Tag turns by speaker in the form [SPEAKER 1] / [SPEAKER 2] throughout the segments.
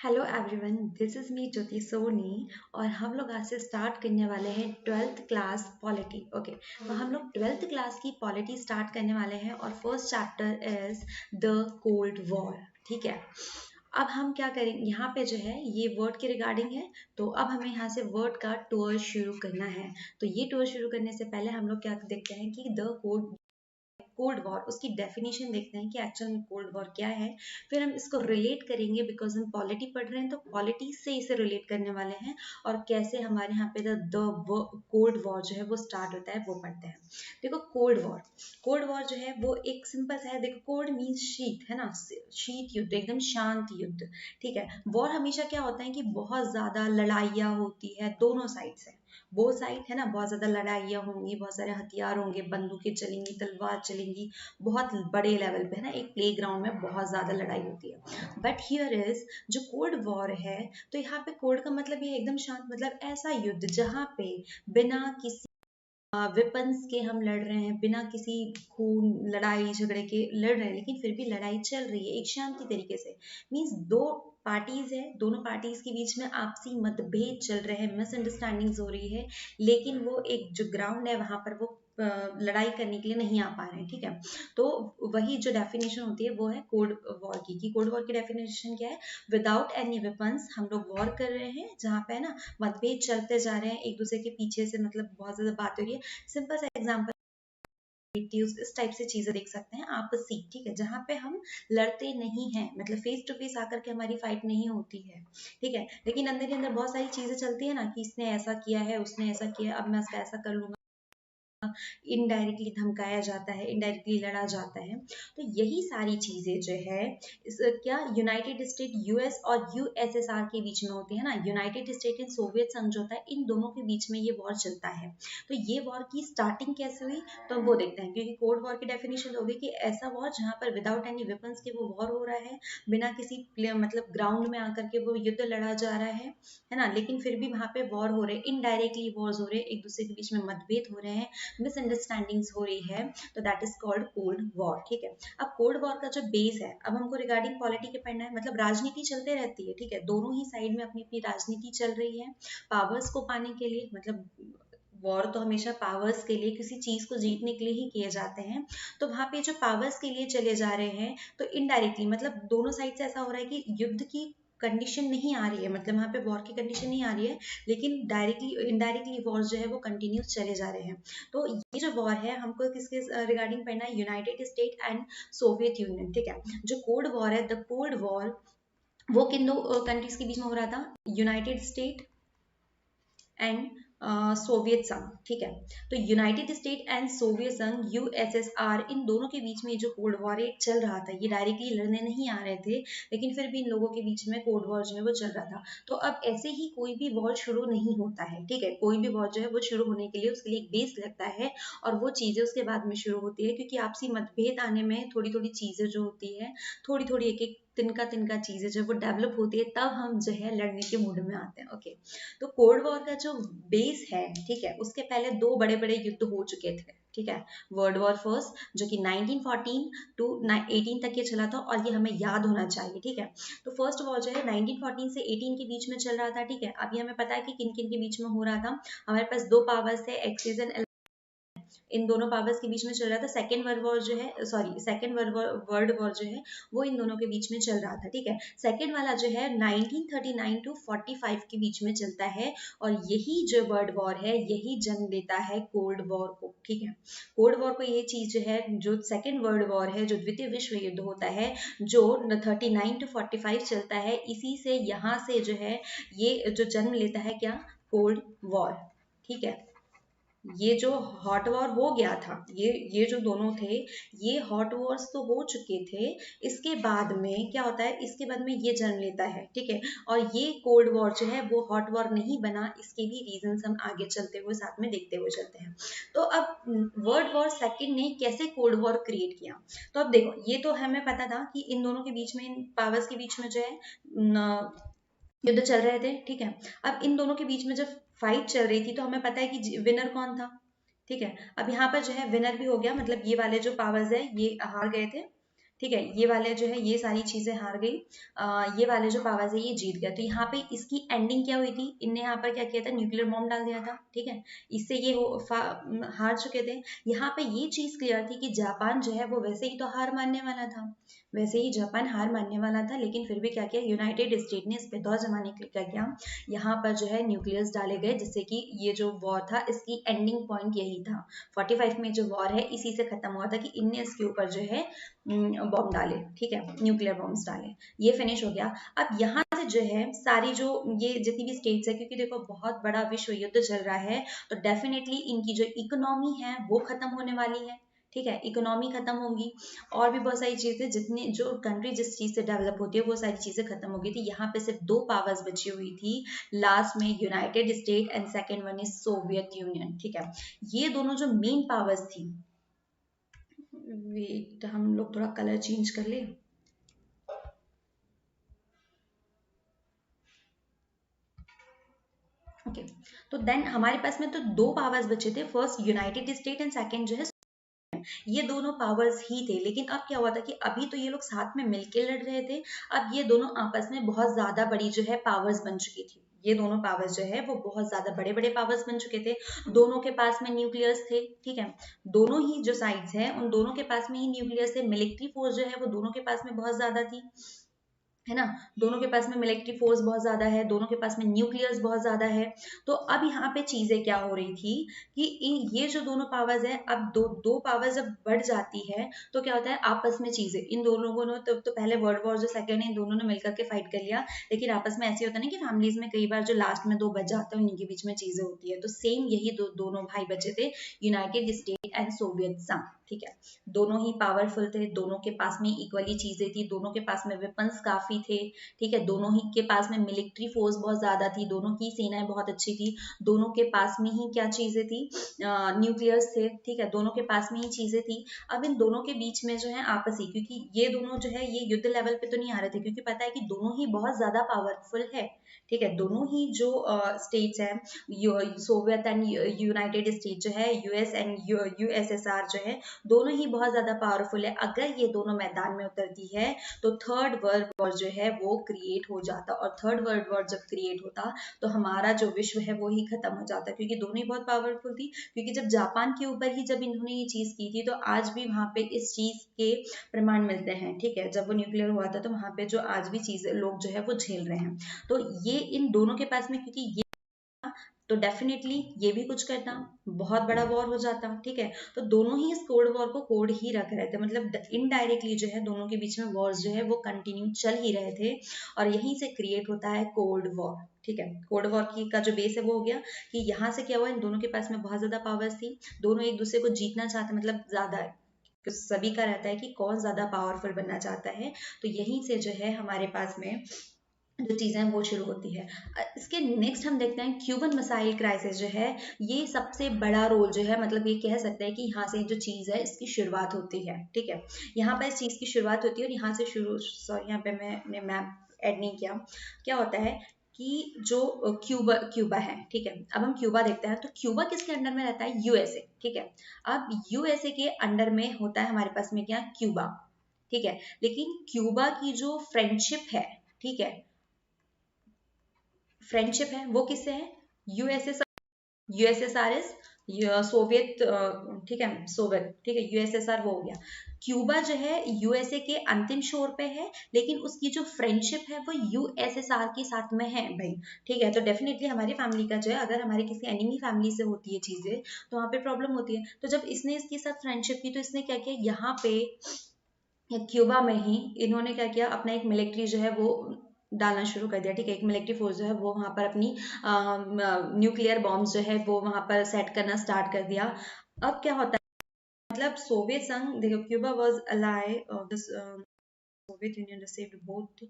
[SPEAKER 1] Hello everyone, this is me Jyoti Soni. और हम लोग आज से स्टार्ट करने वाले हैं ट्वेल्थ क्लास पॉलिटी। ओके, तो हम लोग ट्वेल्थ क्लास की पॉलिटी स्टार्ट करने वाले हैं और first chapter is the cold war. ठीक है, अब हम क्या करेंगे, यहाँ पे जो है ये वर्ड के रिगार्डिंग है। तो अब हमें यहाँ से वर्ड का टूर शुरू करना है। तो ये टूर शुरू करने से पहले हम लोग क्या देखते हैं कि द कोल्ड वॉर, उसकी डेफिनेशन देखते हैं कि एक्चुअल में कोल्ड वॉर क्या है। फिर हम इसको रिलेट करेंगे, बिकॉज हम पॉलिटी पढ़ रहे हैं तो पॉलिटी से इसे रिलेट करने वाले हैं। और कैसे हमारे यहाँ पे द कोल्ड वॉर जो है वो स्टार्ट होता है वो पढ़ते हैं। देखो, कोल्ड वॉर जो है वो एक सिंपल सा है। देखो, कोल्ड मीन्स शीत, है ना, शीत युद्ध, एकदम शांत युद्ध। ठीक है, वॉर हमेशा क्या होता है कि बहुत ज्यादा लड़ाइयाँ होती है दोनों साइड से। वो साइड है ना, बहुत ज्यादा लड़ाइयाँ होंगी, बहुत सारे हथियार होंगे, बंदूकें चलेंगी, तलवार चलेंगी, बहुत बड़े लेवल पे, है ना, एक प्ले ग्राउंड में बहुत ज्यादा लड़ाई होती है। बट हियर इज जो कोल्ड वॉर है, तो यहाँ पे कोल्ड का मतलब ये एकदम शांत, मतलब ऐसा युद्ध जहाँ पे बिना किसी वेपन्स के हम लड़ रहे हैं, बिना किसी खून लड़ाई झगड़े के लड़ रहे हैं, लेकिन फिर भी लड़ाई चल रही है एक शांति तरीके से। मीन्स दो पार्टीज है, दोनों पार्टीज के बीच में आपसी मतभेद चल रहे हैं, मिसअंडरस्टैंडिंग्स हो रही है, लेकिन वो एक जो ग्राउंड है वहां पर वो लड़ाई करने के लिए नहीं आ पा रहे हैं। ठीक है, तो वही जो डेफिनेशन होती है वो है कोल्ड वॉर की। कोल्ड वॉर की डेफिनेशन क्या है? विदाउट एनी वेपन्स हम लोग वॉर कर रहे हैं, जहाँ पे है ना मतभेद चलते जा रहे हैं एक दूसरे के पीछे से, मतलब बहुत ज्यादा बात हो रही है। सिंपल सा एग्जांपल, इस टाइप से चीजें देख सकते हैं आपसी। ठीक है, जहाँ पे हम लड़ते नहीं हैं, मतलब फेस टू फेस आकर के हमारी फाइट नहीं होती है। ठीक है, लेकिन अंदर ही अंदर बहुत सारी चीजें चलती है ना, कि इसने ऐसा किया है, उसने ऐसा किया है, अब मैं उसका ऐसा कर लूंगा। इनडायरेक्टली धमकाया जाता है, इनडायरेक्टली लड़ा जाता है। तो यही सारी चीजें जो है इस क्या यूनाइटेड स्टेट यूएस और यूएसएसआर के बीच में होती है ना, यूनाइटेड स्टेट एंड सोवियत संघ जो होता है, इन दोनों के बीच में ये वॉर चलता है। तो ये वॉर की स्टार्टिंग कैसे हुई, तो हम वो देखते हैं, क्योंकि कोल्ड वॉर की डेफिनेशन होगी कि ऐसा वॉर जहाँ पर विदाउट एनी वेपन्स के वो वॉर हो रहा है, बिना किसी मतलब ग्राउंड में आकर के वो युद्ध लड़ा जा रहा है ना, लेकिन फिर भी वहां पे वॉर हो रहे हैं, इनडायरेक्टली वॉर्स हो रहे हैं, एक दूसरे के बीच में मतभेद हो रहे हैं, मिसअंडरस्टैंडिंग्स हो रही है। तो that is called cold war. ठीक है, अब कोल्ड वॉर का जो बेस है, अब हमको रिगार्डिंग पॉलिटी के पढ़ना है, मतलब राजनीति चलते रहती है। ठीक है, दोनों ही साइड में अपनी अपनी राजनीति चल रही है पावर्स को पाने के लिए। मतलब वॉर तो हमेशा पावर्स के लिए, किसी चीज को जीतने के लिए ही किए जाते हैं। तो वहां पे जो पावर्स के लिए चले जा रहे हैं, तो इनडायरेक्टली मतलब दोनों साइड से ऐसा हो रहा है कि युद्ध की कंडीशन नहीं आ रही है, मतलब वहां पे वॉर की कंडीशन नहीं आ रही है, लेकिन डायरेक्टली इनडायरेक्टली वॉर जो है वो कंटिन्यूस चले जा रहे हैं। तो ये जो वॉर है हमको किसके रिगार्डिंग पढ़ना है? United state and Soviet union. ठीक है, जो कोल्ड वॉर है, द कोल्ड वॉर, वो किन दो कंट्रीज के बीच में हो रहा था? यूनाइटेड स्टेट एंड सोवियत संघ। ठीक है, तो यूनाइटेड स्टेट एंड सोवियत संघ यूएसएसआर, इन दोनों के बीच में जो कोल्ड वॉर चल रहा था, ये डायरेक्टली लड़ने नहीं आ रहे थे, लेकिन फिर भी इन लोगों के बीच में कोल्ड वॉर जो है वो चल रहा था। तो अब ऐसे ही कोई भी वॉर शुरू नहीं होता है। ठीक है, कोई भी वॉर जो है वो शुरू होने के लिए उसके लिए एक बेस लगता है, और वो चीजें उसके बाद में शुरू होती है, क्योंकि आपसी मतभेद आने में थोड़ी थोड़ी चीजें जो होती है, थोड़ी थोड़ी एक एक तिनका तिनका चीजें जो वो डेवलप होती है, तब हम जो है लड़ने के मूड में आते हैं। ओके, तो कोल्ड वॉर का जो बेस है, ठीक है, उसके पहले दो बड़े बड़े युद्ध हो चुके थे। ठीक है, वर्ल्ड वॉर फर्स्ट जो कि 1914 टू 18 तक ये चला था, और ये हमें याद होना चाहिए। ठीक है, तो फर्स्ट वॉर जो है 1914 से 18 के बीच में चल रहा था। ठीक है, अभी हमें पता है कि किन किन के बीच में हो रहा था। हमारे पास दो पावर्स है, एक्सिस एंड, इन दोनों पावर्स के बीच में चल रहा था। सेकेंड वर्ल्ड वॉर जो है, सॉरी, सेकेंड वर्ल्ड वॉर जो है वो इन दोनों के बीच में चल रहा था। ठीक है, सेकेंड वाला जो है 1939 टू 45 के बीच में चलता है, और यही जो वर्ल्ड वॉर है यही जन्म देता है कोल्ड वॉर को। ठीक है, कोल्ड वॉर को ये चीज जो है, जो सेकेंड वर्ल्ड वॉर है, जो द्वितीय विश्व युद्ध होता है, जो 39 टू 45 चलता है, इसी से यहाँ से जो है ये जो जन्म लेता है क्या? Cold war. ठीक है, ये जो हॉट वॉर हो गया था, ये जो दोनों थे, ये हॉट वॉर्स तो हो चुके थे। इसके बाद में क्या होता है? इसके बाद में ये जन्म लेता है। ठीक है, और ये कोल्ड वॉर जो है वो हॉट वॉर नहीं बना, इसके भी रीजंस हम आगे चलते हुए साथ में देखते हुए चलते हैं। तो अब वर्ल्ड वॉर सेकेंड ने कैसे कोल्ड वॉर क्रिएट किया? तो अब देखो, ये तो हमें पता था कि इन दोनों के बीच में, इन पावर्स के बीच में जो है युद्ध चल रहे थे। ठीक है, अब इन दोनों के बीच में जब फाइट चल रही थी, तो हमें पता है कि विनर कौन था। ठीक है, अब यहाँ पर जो है विनर भी हो गया, मतलब ये वाले जो पावर्स है ये हार गए थे। ठीक है, ये वाले जो है ये सारी चीजें हार गई, ये वाले जो पावर्स है ये जीत गया। तो यहाँ पे इसकी एंडिंग क्या हुई थी, इनने यहाँ पर क्या किया था, न्यूक्लियर बॉम्ब डाल दिया था, ठीक है, इससे ये हार चुके थे। यहाँ पे ये चीज क्लियर थी कि जापान जो है वो वैसे ही तो हार मानने वाला था, वैसे ही जापान हार मानने वाला था, लेकिन फिर भी क्या किया, यूनाइटेड स्टेट ने इस पे दौर जमाने के लिए क्या किया, यहाँ पर जो है न्यूक्लियस डाले गए, जिससे कि ये जो वॉर था इसकी एंडिंग पॉइंट यही था। 45 में जो वॉर है इसी से खत्म हुआ था कि इनने इसके ऊपर जो है बॉम्ब डाले, ठीक है, न्यूक्लियर बॉम्ब्स डाले, ये फिनिश हो गया। अब यहाँ से जो है सारी जो ये जितनी भी स्टेट्स है, क्योंकि देखो बहुत बड़ा विश्व युद्ध चल रहा है, तो डेफिनेटली इनकी जो इकोनॉमी है वो खत्म होने वाली है, ठीक है, इकोनॉमी खत्म होगी, और भी बहुत सारी चीजें, जितने जो कंट्री जिस चीज से डेवलप होती है वो सारी चीजें खत्म हो गई थी। यहाँ पे सिर्फ दो पावर्स बची हुई थी लास्ट में, United state and second one is Soviet union, ठीक है, ये दोनों जो मेन पावर्स थी। वेट, हम लोग थोड़ा कलर चेंज कर ले। ओके, तो देन हमारे पास में तो दो पावर्स बचे थे, first United state and second जो है, ये दोनों पावर्स ही थे। लेकिन अब क्या हुआ था कि अभी तो ये लोग साथ में मिलके लड़ रहे थे, अब ये दोनों आपस में बहुत ज्यादा बड़ी जो है पावर्स बन चुकी थी, ये दोनों पावर्स जो है वो बहुत ज्यादा बड़े बड़े पावर्स बन चुके थे। दोनों के पास में न्यूक्लियस थे, ठीक है, दोनों ही जो साइड्स हैं उन दोनों के पास में ही न्यूक्लियस थे। मिलिट्री फोर्स जो है वो दोनों के पास में बहुत ज्यादा थी, है ना, दोनों के पास में मिलिट्री फोर्स बहुत ज्यादा है, दोनों के पास में न्यूक्लियस बहुत ज्यादा है। तो अब यहाँ पे चीजें क्या हो रही थी कि ये जो दोनों पावर्स है, अब दो दो पावर्स जब बढ़ जाती है तो क्या होता है आपस में चीजें, इन दोनों लोगों ने तो पहले वर्ल्ड वॉर जो सेकंड है इन दोनों ने मिलकर के फाइट कर लिया, लेकिन आपस में ऐसे होता है ना कि फैमिलीज में कई बार जो लास्ट में दो बच जाते हैं उन्हीं के बीच में चीजें होती है, तो सेम यही दोनों भाई बचे थे, यूनाइटेड स्टेट एंड सोवियत संघ, ठीक है, दोनों ही पावरफुल थे, दोनों के पास में इक्वली चीजें थी, दोनों के पास में वेपन्स काफी थे, ठीक है, दोनों ही के पास में मिलिट्री फोर्स बहुत ज्यादा थी, दोनों की सेनाएं बहुत अच्छी थी, दोनों के पास में ही क्या चीजें थी, न्यूक्लियस थे, ठीक है, दोनों के पास में ही चीजें थी। अब इन दोनों के बीच में जो है आपसी, क्योंकि ये दोनों जो है ये युद्ध लेवल पे तो नहीं आ रहे थे, क्योंकि पता है कि दोनों ही बहुत ज्यादा पावरफुल है, ठीक है, दोनों ही जो स्टेट्स हैं, सोवियत एंड यूनाइटेड स्टेट जो है, यूएस एंड यूएसएसआर जो है, दोनों ही बहुत ज्यादा पावरफुल है। अगर ये दोनों मैदान में उतरती है तो थर्ड वर्ल्ड वॉर जो है वो क्रिएट हो जाता, और थर्ड वर्ल्ड वॉर जब क्रिएट होता तो हमारा जो विश्व है वो ही खत्म हो जाता, क्योंकि दोनों ही बहुत पावरफुल थी। क्योंकि जब जापान के ऊपर ही जब इन्होंने ये चीज की थी, तो आज भी वहां पे इस चीज के प्रमाण मिलते हैं, ठीक है, जब वो न्यूक्लियर हुआ था तो वहां पे जो आज भी चीज लोग जो है वो झेल रहे हैं। तो ये इन दोनों के पास में, क्योंकि ये तो डेफिनेटली ये भी कुछ करता, बहुत बड़ा वॉर हो जाता, ठीक है, तो दोनों ही इस कोल्ड वॉर को कोड ही रख रहे थे, मतलब इनडायरेक्टली जो है दोनों के बीच में वॉर्स जो है वो कंटिन्यू चल ही रहे थे, और यहीं से क्रिएट होता है कोल्ड वॉर, ठीक है, कोल्ड वॉर की का जो बेस है वो हो गया कि यहाँ से क्या हुआ, इन दोनों के पास में बहुत ज्यादा पावर्स थी, दोनों एक दूसरे को जीतना चाहते, मतलब ज्यादा सभी का रहता है कि कौन ज्यादा पावरफुल बनना चाहता है, तो यहीं से जो है हमारे पास में जो चीजें हैं वो शुरू होती है। इसके नेक्स्ट हम देखते हैं क्यूबन मिसाइल क्राइसिस जो है, ये सबसे बड़ा रोल जो है, मतलब ये कह सकते हैं कि यहाँ से जो चीज है इसकी शुरुआत होती है, ठीक है, यहाँ पर इस चीज की शुरुआत होती है, और यहाँ से शुरू, सॉरी यहाँ पे मैंने मैप ऐड नहीं किया, क्या होता है कि जो क्यूबा क्यूबा है, ठीक है, अब हम क्यूबा देखते हैं, तो क्यूबा किसके अंडर में रहता है, यूएसए, ठीक है, अब यूएसए के अंडर में होता है हमारे पास में क्या, क्यूबा, ठीक है, लेकिन क्यूबा की जो फ्रेंडशिप है, ठीक है, फ्रेंडशिप है वो किससे है, यूएसएसआर, यूएसएसआर इज सोवियत, ठीक है, सोवियत, ठीक है, यूएसएसआर वो हो गया। क्यूबा जो है यूएसए के अंतिम शोर पे है, लेकिन उसकी जो फ्रेंडशिप है वो यूएसएसआर के साथ में है भाई, ठीक है, तो डेफिनेटली हमारी फैमिली का जो है, अगर हमारी किसी एनिमी फैमिली से होती है चीजें तो वहाँ पे प्रॉब्लम होती है। तो जब इसने इसके साथ फ्रेंडशिप की तो इसने क्या किया, यहाँ पे क्यूबा में ही इन्होंने क्या किया, अपना एक मिलिट्री जो है वो डालना शुरू कर दिया, ठीक है, एक मिलिट्री फोर्स जो है वो वहां पर अपनी न्यूक्लियर बॉम्ब्स जो है वो वहां पर सेट करना स्टार्ट कर दिया। अब क्या होता है, मतलब सोवियत संघ, देखो Cuba was ally this Soviet Union received both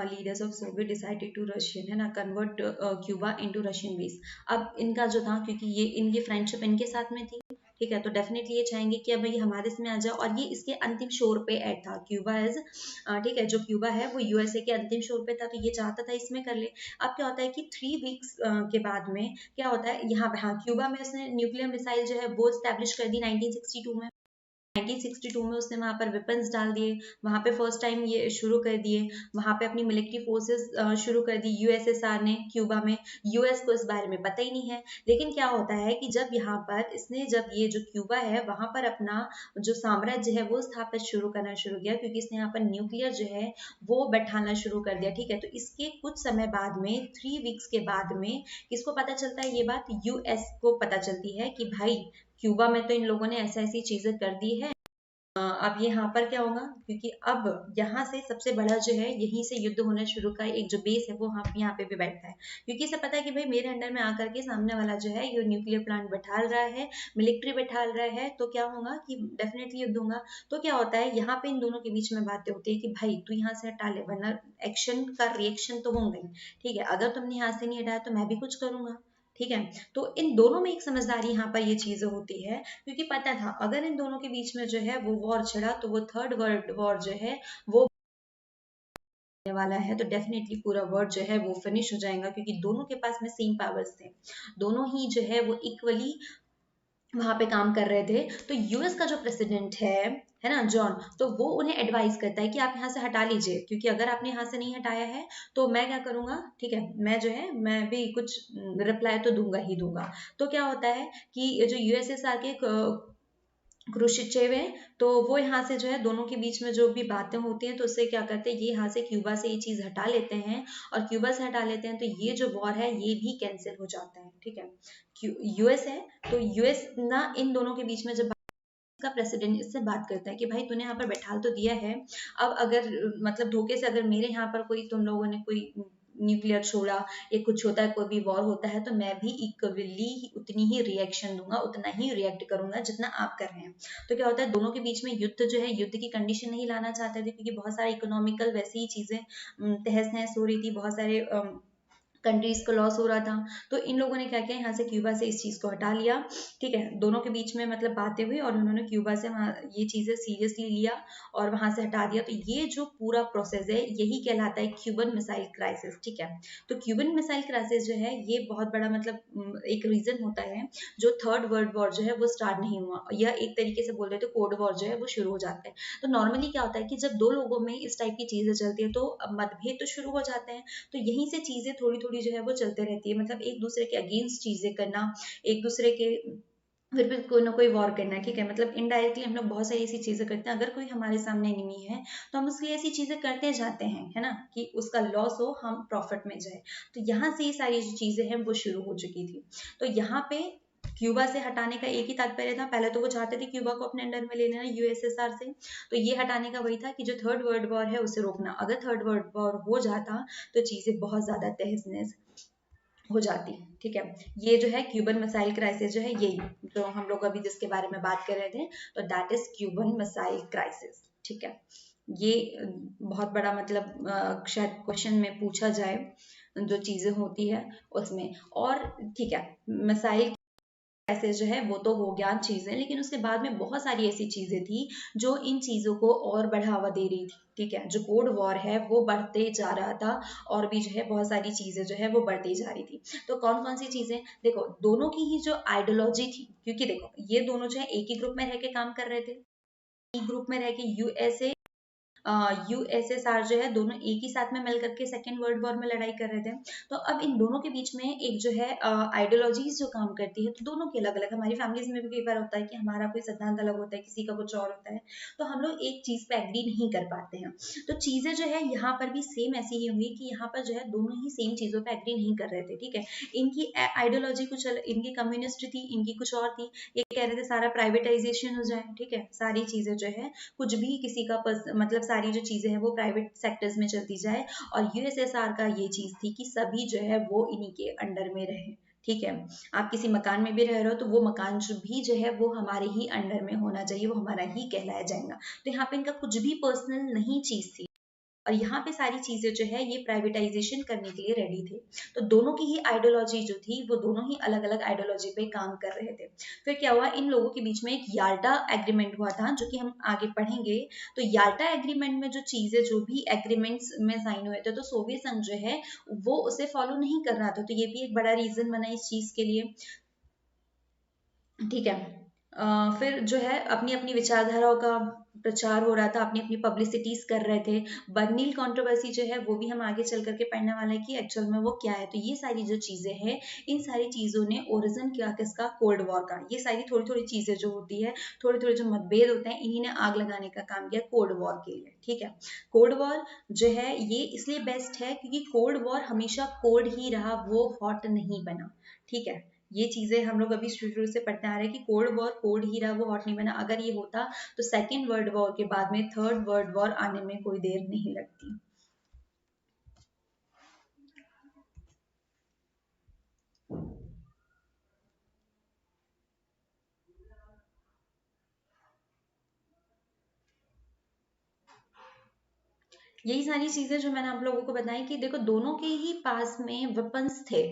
[SPEAKER 1] leaders of Soviet decided to Russian, है ना, convert Cuba into Russian base. अब इनका जो था, क्योंकि ये इनकी फ्रेंडशिप इनके साथ में थी, ठीक है, तो डेफिनेटली ये चाहेंगे कि अब ये हमारे इसमें आ जाए, और ये इसके अंतिम शोर पे ऐड था, क्यूबा एज, ठीक है, जो क्यूबा है वो यूएसए के अंतिम शोर पे था, तो ये चाहता था इसमें कर ले। अब क्या होता है कि 3 वीक्स के बाद में क्या होता है, यहाँ पे हाँ क्यूबा में उसने न्यूक्लियर मिसाइल जो है वो स्टैब्लिश कर दी 1962 में, 1962 में उसने वहां पर वेपन्स डाल दिए, वहां पे फर्स्ट टाइम ये शुरू कर दिए, वहां पे अपनी मिलिट्री फोर्सेस शुरू कर दी यूएसएसआर ने क्यूबा में। यूएस को इस बारे में पता ही नहीं है। लेकिन क्या होता है कि जब यहाँ पर इसने, जब ये जो क्यूबा है वहां पर अपना जो साम्राज्य है वो स्थापित शुरू करना शुरू किया, क्योंकि इसने यहाँ पर न्यूक्लियर जो है वो बैठाना शुरू कर दिया। ठीक है, तो इसके कुछ समय बाद में, 3 वीक्स के बाद में किसको पता चलता है ये बात? यूएस को पता चलती है कि भाई क्यूबा में तो इन लोगों ने ऐसी ऐसी चीजें कर दी है। अब यहाँ पर क्या होगा, क्योंकि अब यहाँ से सबसे बड़ा जो है, यहीं से युद्ध होना शुरू का एक जो बेस है वो यहाँ पे भी बैठता है, क्योंकि इसे पता है कि भाई मेरे अंडर में आकर के सामने वाला जो है ये न्यूक्लियर प्लांट बैठाल रहा है, मिलिट्री बैठाल रहा है, तो क्या होगा कि डेफिनेटली युद्ध होगा। तो क्या होता है यहाँ पे इन दोनों के बीच में बातें होती है कि भाई तू यहाँ से हटा ले, वरना एक्शन का रिएक्शन तो होंगे। ठीक है, अगर तुमने यहाँ से नहीं हटाया तो मैं भी कुछ करूंगा। ठीक है, तो इन दोनों में एक समझदारी यहाँ पर ये चीजें होती है, क्योंकि पता था अगर इन दोनों के बीच में जो है वो वॉर छिड़ा तो वो थर्ड वर्ल्ड वॉर जो है वो होने वाला है, तो डेफिनेटली पूरा वर्ल्ड जो है वो फिनिश हो जाएगा, क्योंकि दोनों के पास में सेम पावर्स थे, दोनों ही जो है वो इक्वली वहां पे काम कर रहे थे। तो यूएस का जो प्रेसिडेंट है ना जॉन, तो वो उन्हें एडवाइस करता है कि आप यहाँ से हटा लीजिए, क्योंकि अगर आपने यहाँ से नहीं हटाया है तो मैं क्या करूंगा। ठीक है, मैं जो है मैं भी कुछ रिप्लाई तो दूंगा ही दूंगा। तो क्या होता है कि जो यूएसएसआर के क्रुश्चेव है, तो वो यहाँ से जो है दोनों के बीच में जो भी बातें होती हैं तो उससे क्या करते हैं, ये यहाँ से क्यूबा से ये चीज हटा लेते हैं, और क्यूबा से हटा लेते हैं तो ये जो वॉर है ये भी कैंसिल हो जाता है। ठीक है, यूएस है तो यूएस ना इन दोनों के बीच में जब का प्रेसिडेंट इससे बात करता है कि भाई तूने यहाँ पर बैठाल तो दिया है, अब अगर मतलब धोखे से अगर मेरे यहाँ पर कोई, तुम लोगों ने कोई न्यूक्लियर छोड़ा या कुछ होता है, कोई भी वॉर होता है, तो मैं भी इक्वली उतनी ही रिएक्शन दूंगा, उतना ही रिएक्ट करूंगा जितना आप कर रहे हैं। तो क्या होता है, दोनों के बीच में युद्ध जो है, युद्ध की कंडीशन नहीं लाना चाहते थे, क्योंकि बहुत सारे इकोनॉमिकल वैसी ही चीजें तहस नहस हो रही थी, बहुत सारे कंट्रीज को लॉस हो रहा था। तो इन लोगों ने क्या किया, यहाँ से क्यूबा से इस चीज को हटा लिया। ठीक है, दोनों के बीच में मतलब बातें हुई और उन्होंने क्यूबा से वहाँ ये चीजें सीरियसली लिया और वहां से हटा दिया। तो ये जो पूरा प्रोसेस है यही कहलाता है क्यूबन मिसाइल क्राइसिस। ठीक है, तो क्यूबन मिसाइल क्राइसिस जो है ये बहुत बड़ा मतलब एक रीजन होता है जो थर्ड वर्ल्ड वॉर जो है वो स्टार्ट नहीं हुआ, या एक तरीके से बोल रहे तो कोल्ड वॉर जो है वो शुरू हो जाता है। तो नॉर्मली क्या होता है कि जब दो लोगों में इस टाइप की चीजें चलती है तो मतभेद तो शुरू हो जाते हैं, तो यहीं से चीजें थोड़ी थोड़ी जो है वो चलते रहती है, मतलब एक दूसरे के अगेंस्ट चीजें करना, एक दूसरे के फिर कोई ना कोई वॉर करना है। ठीक है, मतलब इनडायरेक्टली हम लोग बहुत सारी ऐसी चीजें करते हैं, अगर कोई हमारे सामने एनिमी है तो हम उसके लिए ऐसी चीजें करते जाते हैं, है ना, कि उसका लॉस हो, हम प्रॉफिट में जाए। तो यहाँ से ये सारी जो चीजें हैं वो शुरू हो चुकी थी। तो यहाँ पे क्यूबा से हटाने का एक ही तात्पर्य था, पहले तो वो चाहते थे क्यूबा को अपने अंडर में ले लेना यूएसएसआर से, तो ये हटाने का वही था कि जो थर्ड वर्ल्ड वॉर है उसे रोकना। अगर थर्ड वर्ल्ड वॉर हो जाता तो चीजें बहुत ज्यादा तहस नहस हो जाती। ठीक है, ये जो है क्यूबन मिसाइल क्राइसिस जो है, यही जो हम लोग अभी जिसके बारे में बात कर रहे थे, तो that is Cuban missile crisis. ठीक है, ये बहुत बड़ा मतलब शायद क्वेश्चन में पूछा जाए जो चीजें होती है उसमें। और ठीक है, मिसाइल ऐसे जो है वो तो हो गया चीजें, लेकिन उसके बाद में बहुत सारी ऐसी चीजें थी जो इन चीजों को और बढ़ावा दे रही थी। ठीक है, जो कोल्ड वॉर है वो बढ़ते जा रहा था, और भी जो है बहुत सारी चीजें जो है वो बढ़ती जा रही थी। तो कौन कौन सी चीजें, देखो दोनों की ही जो आइडियोलॉजी थी, क्योंकि देखो ये दोनों जो है एक ही ग्रुप में रह के काम कर रहे थे, एक ग्रुप में रह के यूएसए यूएसएसआर जो है दोनों एक ही साथ में मिल करके सेकेंड वर्ल्ड वॉर में लड़ाई कर रहे थे। तो अब इन दोनों के बीच में एक जो है आइडियोलॉजीज जो काम करती है, तो दोनों की अलग अलग, हमारी फैमिलीज में भी कई बार होता है कि हमारा कोई सिद्धांत अलग होता है, किसी का कुछ और होता है, तो हम लोग एक चीज पे एग्री नहीं कर पाते हैं। तो चीजें जो है यहाँ पर भी सेम ऐसी ही हुई कि यहाँ पर जो है दोनों ही सेम चीजों पे एग्री नहीं कर रहे थे। ठीक है, इनकी आइडियोलॉजी कुछ इनकी कम्युनिस्ट थी, इनकी कुछ और थी। ये कह रहे थे सारा प्राइवेटाइजेशन हो जाए, ठीक है, सारी चीजें जो है कुछ भी किसी का मतलब सारी जो चीजें हैं वो प्राइवेट सेक्टर्स में चलती जाए। और यूएसएसआर का ये चीज थी कि सभी जो है वो इन्हीं के अंडर में रहे। ठीक है, आप किसी मकान में भी रह रहे हो तो वो मकान जो भी जो है वो हमारे ही अंडर में होना चाहिए, वो हमारा ही कहलाया जाएगा। तो यहाँ पे इनका कुछ भी पर्सनल नहीं चीज थी, और यहाँ पे सारी चीजें जो है ये प्राइवेटाइजेशन करने के लिए रेडी थे। तो दोनों की ही आइडियोलॉजी जो थी वो दोनों ही अलग अलग आइडियोलॉजी पे काम कर रहे थे। फिर क्या हुआ, इन लोगों के बीच में एक याल्टा एग्रीमेंट हुआ था जो कि हम आगे पढ़ेंगे। तो याल्टा एग्रीमेंट में जो चीजें, जो भी एग्रीमेंट्स में साइन हुए थे, तो सोवियत संघ जो है वो उसे फॉलो नहीं कर रहा था, तो ये भी एक बड़ा रीजन बना इस चीज के लिए। ठीक है, फिर जो है अपनी अपनी विचारधाराओं का प्रचार हो रहा था, अपनी अपनी पब्लिसिटीज कर रहे थे। बर्नील कंट्रोवर्सी जो है वो भी हम आगे चल करके पढ़ने वाले हैं कि एक्चुअल में वो क्या है। तो ये सारी जो चीजें हैं, इन सारी चीजों ने ओरिजिन किया किसका, कोल्ड वॉर का। ये सारी थोड़ी थोड़ी चीजें जो होती है, थोड़े थोड़े जो मतभेद होते हैं, इन्हीं ने आग लगाने का काम किया कोल्ड वॉर के लिए। ठीक है, कोल्ड वॉर जो है ये इसलिए बेस्ट है क्योंकि कोल्ड वॉर हमेशा कोल्ड ही रहा, वो हॉट नहीं बना। ठीक है, ये चीजें हम लोग अभी शुरू से पढ़ते आ रहे हैं कि कोल्ड वॉर कोल्ड ही रहा, वो हॉट नहीं बना। अगर ये होता तो सेकेंड वर्ल्ड वॉर के बाद में थर्ड वर्ल्ड वॉर आने में कोई देर नहीं लगती। यही सारी चीजें जो मैंने आप लोगों को बताई कि देखो दोनों के ही पास में वेपन्स थे।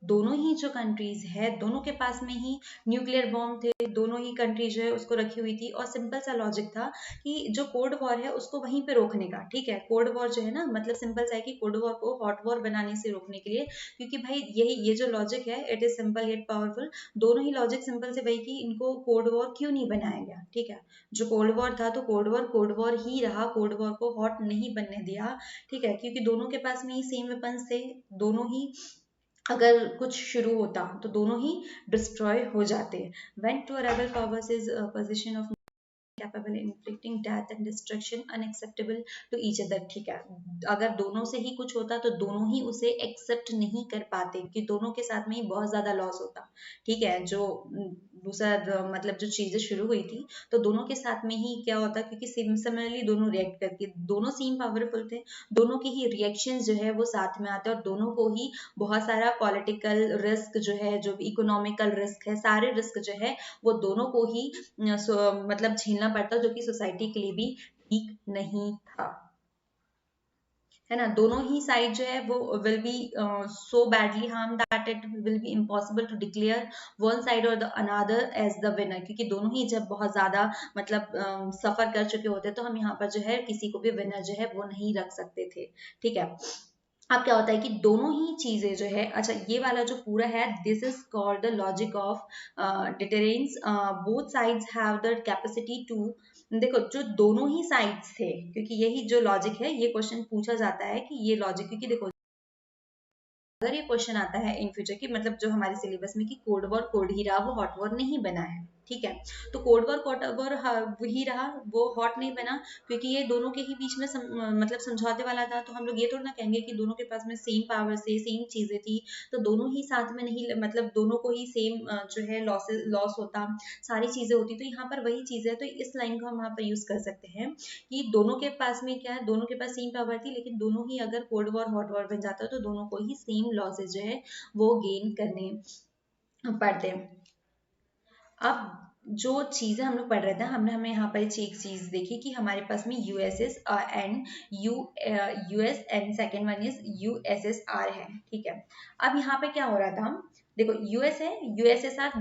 [SPEAKER 1] दोनों ही जो कंट्रीज है, दोनों के पास में ही न्यूक्लियर बॉम्ब थे। दोनों ही कंट्री जो है उसको रखी हुई थी, और सिंपल सा लॉजिक था कि जो कोल्ड वॉर है उसको वहीं पे रोकने का। ठीक है, कोल्ड वॉर जो है ना, मतलब सिंपल सा है कि कोल्ड वॉर को हॉट वॉर बनाने से रोकने के लिए, क्योंकि भाई यही ये जो लॉजिक है it is simple yet powerful. दोनों ही लॉजिक सिंपल से वही कि इनको कोल्ड वॉर क्यों नहीं बनाया गया। ठीक है, जो कोल्ड वॉर था तो कोल्ड वॉर ही रहा, कोल्ड वॉर को हॉट नहीं बनने दिया। ठीक है, क्योंकि दोनों के पास में ही सेम वेपन्स थे। दोनों ही अगर कुछ शुरू होता तो दोनों ही डिस्ट्रॉय हो जाते। went to a rebel powers is a position of capable inflicting death and destruction unacceptable to each other। ठीक है, अगर दोनों से ही कुछ होता तो दोनों ही उसे एक्सेप्ट नहीं कर पाते कि दोनों के साथ में ही बहुत ज्यादा लॉस होता। ठीक है, जो दूसरा मतलब जो चीजें शुरू हुई थी तो दोनों के साथ में ही क्या होता, क्योंकि सिमिलरली दोनों रिएक्ट करके, दोनों सेम पावरफुल थे, दोनों के ही रिएक्शंस जो है वो साथ में आते हैं, और दोनों को ही बहुत सारा पॉलिटिकल रिस्क जो है, जो इकोनॉमिकल रिस्क है, सारे रिस्क जो है वो दोनों को ही मतलब झेलना पड़ता, जो कि सोसाइटी के लिए भी ठीक नहीं था। है ना, दोनों ही साइड जो है वो will be so badly harm that it will be impossible to declare one side और the another as the winner. क्योंकि दोनों ही जब बहुत ज्यादा मतलब सफर कर चुके होते तो हम यहाँ पर जो है किसी को भी विनर जो है वो नहीं रख सकते थे। ठीक है, अब क्या होता है कि दोनों ही चीजें जो है, अच्छा ये वाला जो पूरा है, this is called the logic of deterrence. Both sides have the capacity to, देखो जो दोनों ही साइड्स थे, क्योंकि यही जो लॉजिक है, ये क्वेश्चन पूछा जाता है कि ये लॉजिक, क्योंकि देखो अगर ये क्वेश्चन आता है इन फ्यूचर की, मतलब जो हमारे सिलेबस में कि कोल्ड वॉर कोल्ड ही रहा, वो हॉट वॉर नहीं बना है। ठीक है, तो कोल्ड वॉर वही रहा, वो हॉट नहीं बना, क्योंकि ये दोनों के ही बीच में मतलब समझौते वाला था। तो हम लोग ये थोड़ा ना कहेंगे कि दोनों के पास में सेम पावर से सेम चीजें थी तो दोनों ही साथ में नहीं, मतलब दोनों को ही सेम जो है लॉस होता, सारी चीजें होती। तो यहाँ पर वही चीज है, तो इस लाइन को हम यहाँ पर यूज कर सकते हैं कि दोनों के पास में क्या है, दोनों के पास सेम पावर थी, लेकिन दोनों ही अगर कोल्ड वॉर हॉट वॉर बन जाता तो दोनों को ही सेम लॉसेज जो है वो गेन करने पड़ते। अब जो चीजें हम लोग पढ़ रहे थे, हमने हमें यहाँ पर एक चीज देखी कि हमारे पास में USS and US and second one is USSR है। ठीक है, अब यहाँ पे क्या हो रहा था, देखो यूएस है, यूएसएसआर,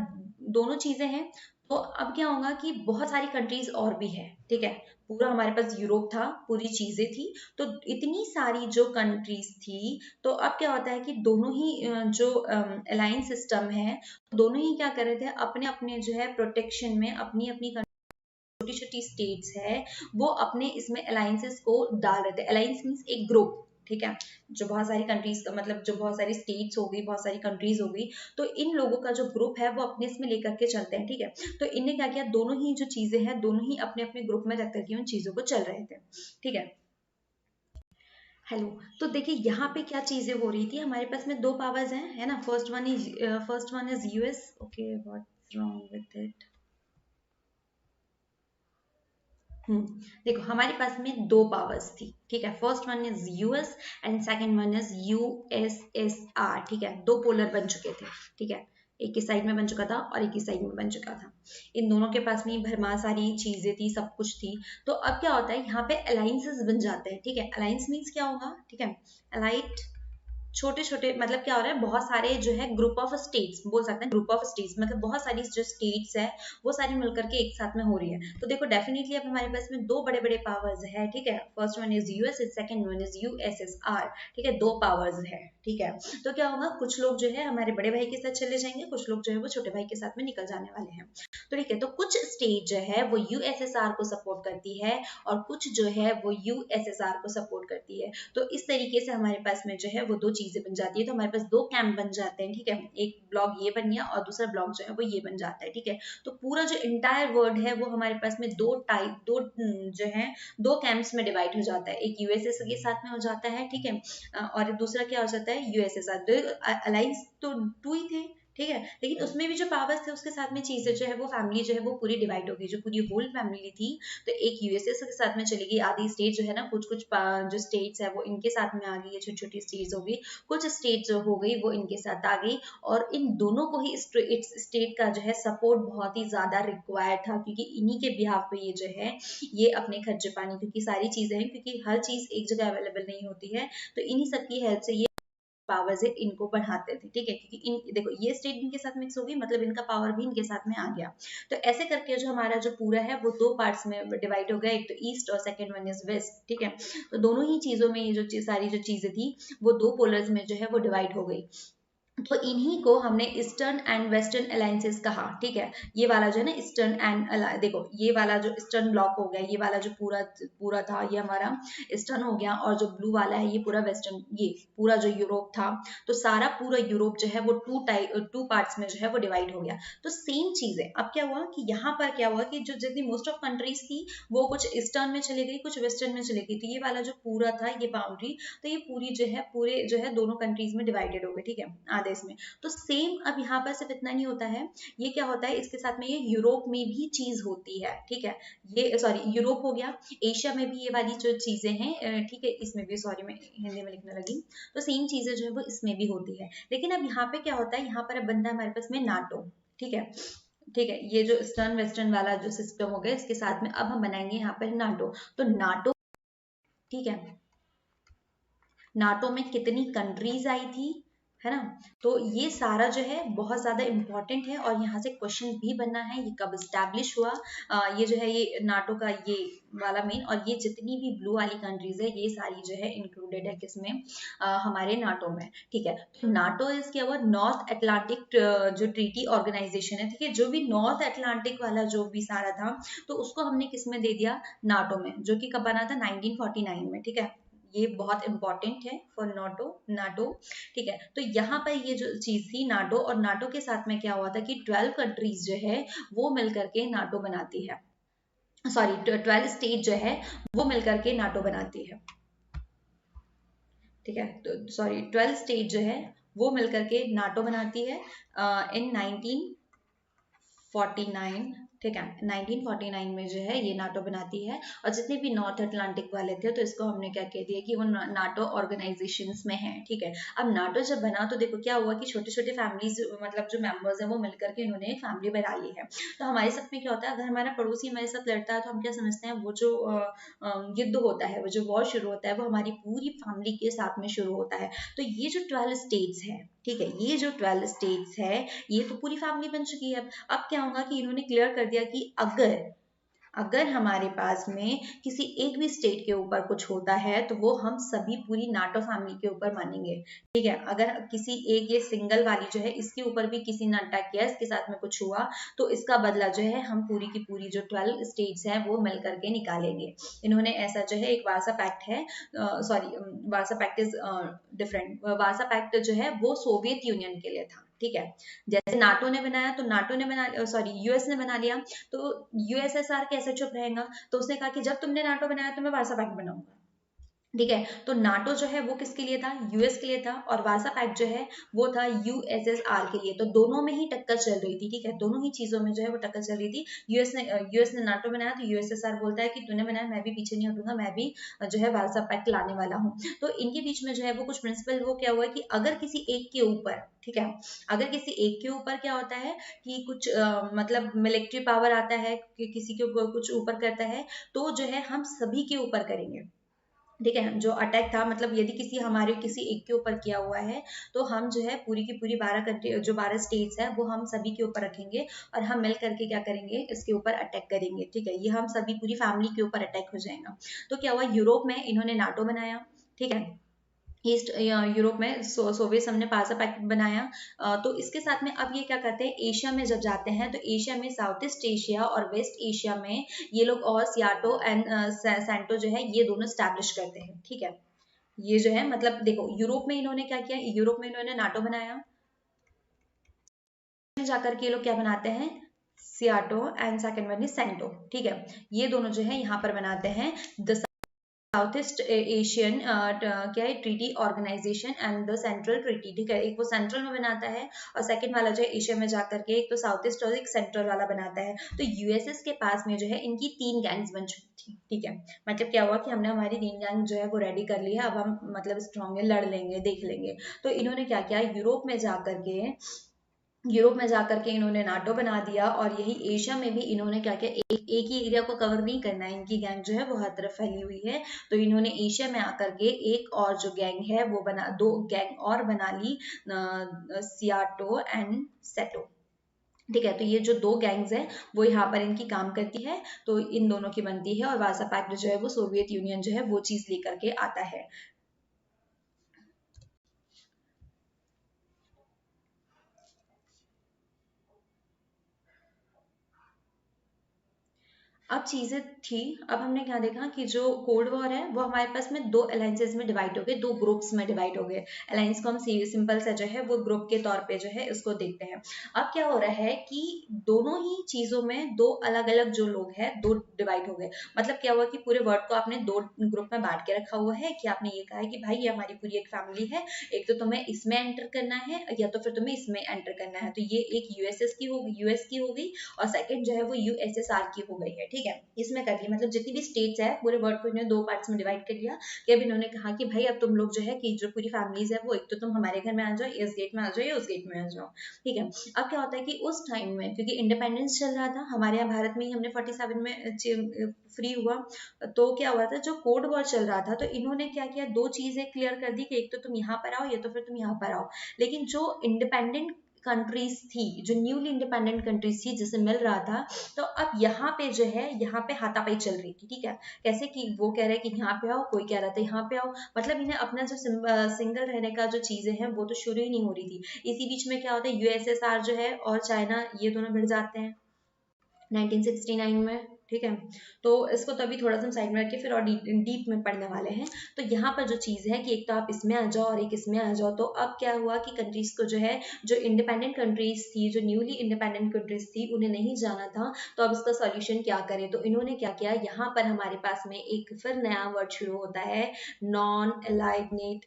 [SPEAKER 1] दोनों चीजें हैं। तो अब क्या होगा कि बहुत सारी कंट्रीज और भी है। ठीक है, पूरा हमारे पास यूरोप था, पूरी चीजें थी, तो इतनी सारी जो कंट्रीज थी, तो अब क्या होता है कि दोनों ही जो अलायंस सिस्टम है, दोनों ही क्या कर रहे थे, अपने अपने जो है प्रोटेक्शन में अपनी अपनी छोटी छोटी स्टेट्स है वो अपने इसमें अलायंसेस को डाल रहे थे। अलायंस मीन्स एक ग्रुप। ठीक है, जो बहुत सारी कंट्रीज का मतलब जो बहुत सारी स्टेट्स हो गई, बहुत सारी कंट्रीज हो गई, तो इन लोगों का जो ग्रुप है वो अपने इसमें लेकर के चलते हैं। ठीक है, तो इनने क्या किया, दोनों ही जो चीजें हैं दोनों ही अपने अपने ग्रुप में रख करके उन चीजों को चल रहे थे। ठीक है, हेलो, तो देखिए यहाँ पे क्या चीजें हो रही थी, हमारे पास में दो पावर्स हैं, है ना। First one is US. Okay, what's wrong with it. देखो हमारे पास में दो पावर्स थी। ठीक है, first one is US and second one is USSR. ठीक है, दो पोलर बन चुके थे। ठीक है, एक की साइड में बन चुका था और एक की साइड में बन चुका था। इन दोनों के पास में भरमार सारी चीजें थी, सब कुछ थी। तो अब क्या होता है, यहाँ पे अलायंसेस बन जाते हैं। ठीक है, अलायंस मीन्स क्या होगा, ठीक है, अलाइट छोटे छोटे मतलब क्या हो रहा है, बहुत सारे जो है ग्रुप ऑफ स्टेट्स बोल सकते हैं, ग्रुप ऑफ स्टेट्स मतलब बहुत सारी जो स्टेट्स है वो सारी मिलकर के एक साथ में हो रही है। तो देखो डेफिनेटली अब हमारे पास में दो बड़े बड़े पावर्स है, ठीक है, first one is US, second one is USSR, ठीक है, दो पावर्स है, ठीक है। तो क्या होगा, कुछ लोग जो है हमारे बड़े भाई के साथ चले जाएंगे, कुछ लोग जो है वो छोटे भाई के साथ में निकल जाने वाले हैं। तो ठीक है, तो कुछ स्टेट जो है वो यूएसएसआर को सपोर्ट करती है और कुछ जो है वो यूएसएसआर को सपोर्ट करती है। तो इस तरीके से हमारे पास में जो है वो दो चीजें बन जाती है। तो हमारे पास दो कैंप बन जाते हैं, ठीक है, एक ब्लॉक ये बन गया और दूसरा ब्लॉक जो है वो ये बन जाता है, ठीक है। तो पूरा जो इंटायर वर्ल्ड है वो हमारे पास में दो टाइप, दो जो है दो कैंप्स में डिवाइड हो जाता है। एक यूएसएस के साथ में हो जाता है, ठीक है, और दूसरा क्या हो जाता है यूएसएसआर। दो अलायंस तो टू ही थे, ठीक है, लेकिन उसमें भी जो पावर्स थे उसके साथ में चीजें जो है वो फैमिली जो है वो पूरी डिवाइड हो गई, जो पूरी होल फैमिली थी। तो एक यूएसएस के साथ में चली गई, आधी स्टेट जो है ना, कुछ कुछ जो स्टेट्स है वो इनके साथ में आ गई है, छोटी छोटी स्टेट्स हो गई, कुछ स्टेट जो हो गई वो इनके साथ आ गई। और इन दोनों को ही स्टेट का जो है सपोर्ट बहुत ही ज्यादा रिक्वायर्ड था, क्योंकि इन्हीं के बिहाफ पे ये जो है ये अपने खर्चे पानी, क्योंकि सारी चीजें हैं, क्योंकि हर चीज एक जगह अवेलेबल नहीं होती है, तो इन्हीं सबकी हेल्प से ये पावर्स है इनको बढ़ाते थे, ठीक है, क्योंकि इन देखो ये स्टेट इनके साथ मिक्स होगी, मतलब इनका पावर भी इनके साथ में आ गया। तो ऐसे करके जो हमारा जो पूरा है वो दो पार्ट्स में डिवाइड हो गया, एक तो ईस्ट और सेकंड वन इज वेस्ट, ठीक है। तो दोनों ही चीजों में ये जो सारी जो चीजें थी वो दो पोलर्स में जो है वो डिवाइड हो गई। तो इन्हीं को हमने ईस्टर्न एंड वेस्टर्न अलायंसेस कहा, ठीक है। ये वाला जो है ना ईस्टर्न एंड, देखो ये वाला जो ईस्टर्न ब्लॉक हो गया, ये वाला जो पूरा पूरा था ये हमारा ईस्टर्न हो गया, और जो ब्लू वाला है ये पूरा वेस्टर्न, ये पूरा जो यूरोप था। तो सारा पूरा यूरोप जो है वो टू पार्ट्स में जो है वो डिवाइड हो गया। तो सेम चीज है, अब क्या हुआ कि यहाँ पर क्या हुआ कि जो जितनी मोस्ट ऑफ कंट्रीज थी वो कुछ ईस्टर्न में चली गई, कुछ वेस्टर्न में चली गई। तो ये वाला जो पूरा था ये बाउंड्री, तो ये पूरी जो है पूरे जो है दोनों कंट्रीज में डिवाइडेड हो गई, ठीक है, देश में। तो सेम अब यहाँ पर सिर्फ इतना नहीं होता है, ये क्या होता है इसके साथ में ये यूरोप में भी चीज होती है, ठीक है। ये सॉरी यूरोप हो गया, एशिया में भी ये वाली जो चीजें हैं, ठीक है, इसमें भी, सॉरी मैं हिंदी में लिखने लगी, तो सेम चीजें जो है वो इसमें भी होती है। लेकिन अब यहाँ पे क्या होता है, यहाँ पर अब बनता है हमारे पास में नाटो, ठीक है, ठीक है। ये जो ईस्टर्न वेस्टर्न वाला जो सिस्टम हो गया इसके साथ में अब हम बनाएंगे यहाँ पर नाटो। तो नाटो, ठीक है, नाटो में कितनी कंट्रीज आई थी, है ना। तो ये सारा जो है बहुत ज्यादा इंपॉर्टेंट है, और यहाँ से क्वेश्चन भी बनना है, ये कब स्टैब्लिश हुआ, ये जो है ये नाटो का ये वाला मेन, और ये जितनी भी ब्लू वाली कंट्रीज है ये सारी जो है इंक्लूडेड है किसमें, हमारे नाटो में, ठीक है। तो नाटो इज क्या हुआ, नॉर्थ अटलांटिक जो ट्रीटी ऑर्गेनाइजेशन है, ठीक है, जो भी नॉर्थ अटलांटिक वाला जो भी सारा था, तो उसको हमने किसमें दे दिया, नाटो में, जो कि कब बना था 1949 में, ठीक है। ये बहुत इंपॉर्टेंट है फॉर नाटो, नाटो, ठीक है। तो यहाँ पर ये जो चीज थी नाटो, और नाटो के साथ में क्या हुआ था कि 12 कंट्रीज जो है वो मिलकर के नाटो बनाती है, सॉरी 12 स्टेट जो है वो मिलकर के नाटो बनाती है, ठीक है। तो सॉरी 12 स्टेट जो है वो मिलकर के नाटो बनाती है इन 1949, ठीक है, 1949 में जो है ये नाटो बनाती है। और जितने भी नॉर्थ अटलांटिक वाले थे तो इसको हमने क्या कह दिया कि वो नाटो ऑर्गेनाइजेशंस में है, ठीक है। अब नाटो जब बना तो देखो क्या हुआ कि छोटे छोटे फैमिलीज, मतलब जो मेंबर्स हैं वो मिलकर के इन्होंने एक फैमिली बना ली है। तो हमारे साथ में क्या होता है, अगर हमारा पड़ोसी हमारे साथ लड़ता है तो हम क्या समझते हैं, वो जो युद्ध होता है, वो जो वॉर शुरू होता है वो हमारी पूरी फैमिली के साथ में शुरू होता है। तो ये जो 12 स्टेट्स है, ठीक है, ये जो 12 स्टेट्स है ये तो पूरी फैमिली बन चुकी है। अब क्या होगा कि इन्होंने क्लियर कर दिया कि अगर अगर हमारे पास में किसी एक भी स्टेट के ऊपर कुछ होता है तो वो हम सभी पूरी नाटो फैमिली के ऊपर मानेंगे, ठीक है। अगर किसी एक ये सिंगल वाली जो है इसके ऊपर भी किसी ने अटैक किया, इसके साथ में कुछ हुआ, तो इसका बदला जो है हम पूरी की पूरी जो 12 स्टेट्स हैं वो मिल करके निकालेंगे। इन्होंने ऐसा जो है एक वार्सा पैक्ट है, sorry Warsaw Pact is different, Warsaw Pact जो है वो सोवियत यूनियन के लिए था, ठीक है। जैसे नाटो ने बनाया तो नाटो ने बना, सॉरी यूएस ने बना लिया, तो यूएसएसआर कैसे चुप रहेगा, तो उसने कहा कि जब तुमने नाटो बनाया तो मैं वार्सा पैक्ट बनाऊंगा, ठीक है। तो नाटो जो है वो किसके लिए था, यूएस के लिए था, और वार्सा पैक्ट जो है वो था यूएसएसआर के लिए। तो दोनों में ही टक्कर चल रही थी, ठीक है, दोनों ही चीजों में जो है वो टक्कर चल रही थी। यूएस ने नाटो बनाया तो यूएसएसआर बोलता है कि तूने बनाया, मैं भी पीछे नहीं हटूंगा, मैं भी जो है वार्सा पैक्ट लाने वाला हूँ। तो इनके बीच में जो है वो कुछ प्रिंसिपल वो क्या हुआ कि अगर किसी एक के ऊपर, ठीक है, अगर किसी एक के ऊपर क्या होता है कि कुछ मतलब मिलिट्री पावर आता है कि किसी के ऊपर कुछ ऊपर करता है, तो जो है हम सभी के ऊपर करेंगे, ठीक है, जो अटैक था, मतलब यदि हमारे किसी एक के ऊपर किया हुआ है तो हम जो है पूरी की पूरी 12 कंट्री, जो 12 स्टेट्स है, वो हम सभी के ऊपर रखेंगे और हम मिल करके क्या करेंगे, इसके ऊपर अटैक करेंगे। ठीक है, ये हम सभी पूरी फैमिली के ऊपर अटैक हो जाएगा। तो क्या हुआ, यूरोप में इन्होंने नाटो बनाया। ठीक है, ईस्ट यूरोप में सोवियत संघ ने पासा पैक्ट बनाया। तो इसके साथ में अब ये क्या करते हैं, एशिया में जब जाते हैं तो एशिया में साउथ ईस्ट एशिया और वेस्ट एशिया में ये लोग और सियाटो एंड सैंटो जो है ये दोनों स्टैब्लिश करते हैं। ठीक है, ये जो है मतलब देखो, यूरोप में इन्होंने क्या किया, यूरोप में इन्होंने नाटो बनाया, जाकर के ये लोग क्या बनाते हैं, SEATO and second one is CENTO. ठीक है, ये दोनों जो है यहाँ पर बनाते हैं द साउथ ईस्ट एशियन क्या है, treaty organization and the central treaty. ठीक है, एक वो सेंट्रल में बनाता है और सेकंड वाला जो है एशिया में जाकर के एक तो साउथ ईस्ट और एक सेंट्रल वाला बनाता है। तो यूएसएस के पास में जो है इनकी 3 गैंग्स बन चुकी थी। ठीक है, मतलब क्या हुआ कि हमने हमारी 3 गैंग जो है वो रेडी कर ली है, अब हम मतलब स्ट्रॉन्ग लड़ लेंगे, देख लेंगे। तो इन्होंने क्या किया, यूरोप में जाकर के इन्होंने नाटो बना दिया और यही एशिया में भी इन्होंने क्या किया, एक ही एरिया को कवर नहीं करना है, इनकी गैंग जो है वो हर तरफ फैली हुई है। तो इन्होंने एशिया में आकर के एक और जो गैंग है वो बना, 2 गैंग और बना ली, सियाटो एंड सेटो। ठीक है, तो ये जो 2 गैंग्स हैं वो यहाँ पर इनकी काम करती है, तो इन दोनों की बनती है और वार्सा पैक्ट जो है वो सोवियत यूनियन जो है वो चीज लेकर के आता है। अब चीजें थी, अब हमने क्या देखा कि जो कोल्ड वॉर है वो हमारे पास में 2 अलायंसेस में डिवाइड हो गए, 2 ग्रुप्स में डिवाइड हो गए। अलायंस को हम सिंपल सा जो है वो ग्रुप के तौर पे जो है उसको देखते हैं। अब क्या हो रहा है कि दोनों ही चीजों में 2 अलग अलग जो लोग हैं 2 डिवाइड हो गए। मतलब क्या हुआ कि पूरे वर्ल्ड को आपने 2 ग्रुप में बांट के रखा हुआ है कि आपने ये कहा है कि भाई ये हमारी पूरी एक फैमिली है, एक तो तुम्हें इसमें एंटर करना है या तो फिर तुम्हें इसमें एंटर करना है। तो ये एक यूएसएस की होगी, यूएस की होगी, और सेकंड जो है वो यूएसएसआर की हो गई है। ठीक है, इसमें कर लिया, मतलब जितनी भी स्टेट्स है पूरे वर्ल्ड को इन्होंने 2 पार्ट्स में डिवाइड कर दिया कि अब इन्होंने कहा कि भाई अब तुम लोग जो है कि जो पूरी फैमिलीज है वो एक तो तुम हमारे घर में आ जाओ, इस गेट में आ जाओ या उस गेट में आ जाओ। ठीक है, अब क्या होता है कि उस टाइम में क्योंकि इंडिपेंडेंस चल रहा था हमारे यहाँ भारत में ही, हमने 47 में फ्री हुआ, तो क्या हुआ था, जो कोल्ड वॉर चल रहा था तो इन्होंने क्या किया, 2 चीजें क्लियर कर दी कि एक तो तुम यहाँ पर आओ या तो फिर तुम यहाँ पर आओ। लेकिन जो इंडिपेंडेंट कंट्रीज थी, जो न्यूली इंडिपेंडेंट कंट्रीज थी जिसे मिल रहा था, तो अब यहाँ पे जो है यहाँ पे हाथापाई चल रही थी। ठीक है, कैसे कि वो कह रहे हैं कि यहाँ पे आओ, कोई कह रहा था यहाँ पे आओ, मतलब इन्हें अपना जो सिंगल रहने का जो चीजें हैं वो तो शुरू ही नहीं हो रही थी। इसी बीच में क्या होता है, यूएसएसआर जो है और चाइना ये दोनों भिड़ जाते हैं 1969 में। ठीक है, तो इसको तो अभी थोड़ा सा साइड में रख के फिर और डीप में पढ़ने वाले हैं। तो यहाँ पर जो चीज़ है कि एक तो आप इसमें आ जाओ और एक इसमें आ जाओ, तो अब क्या हुआ कि कंट्रीज को जो है, जो इंडिपेंडेंट कंट्रीज थी, जो न्यूली इंडिपेंडेंट कंट्रीज थी, उन्हें नहीं जाना था। तो अब इसका सॉल्यूशन क्या करें, तो इन्होंने क्या किया, यहाँ पर हमारे पास में एक फिर नया वर्ड शुरू होता है, नॉन अलाइनेट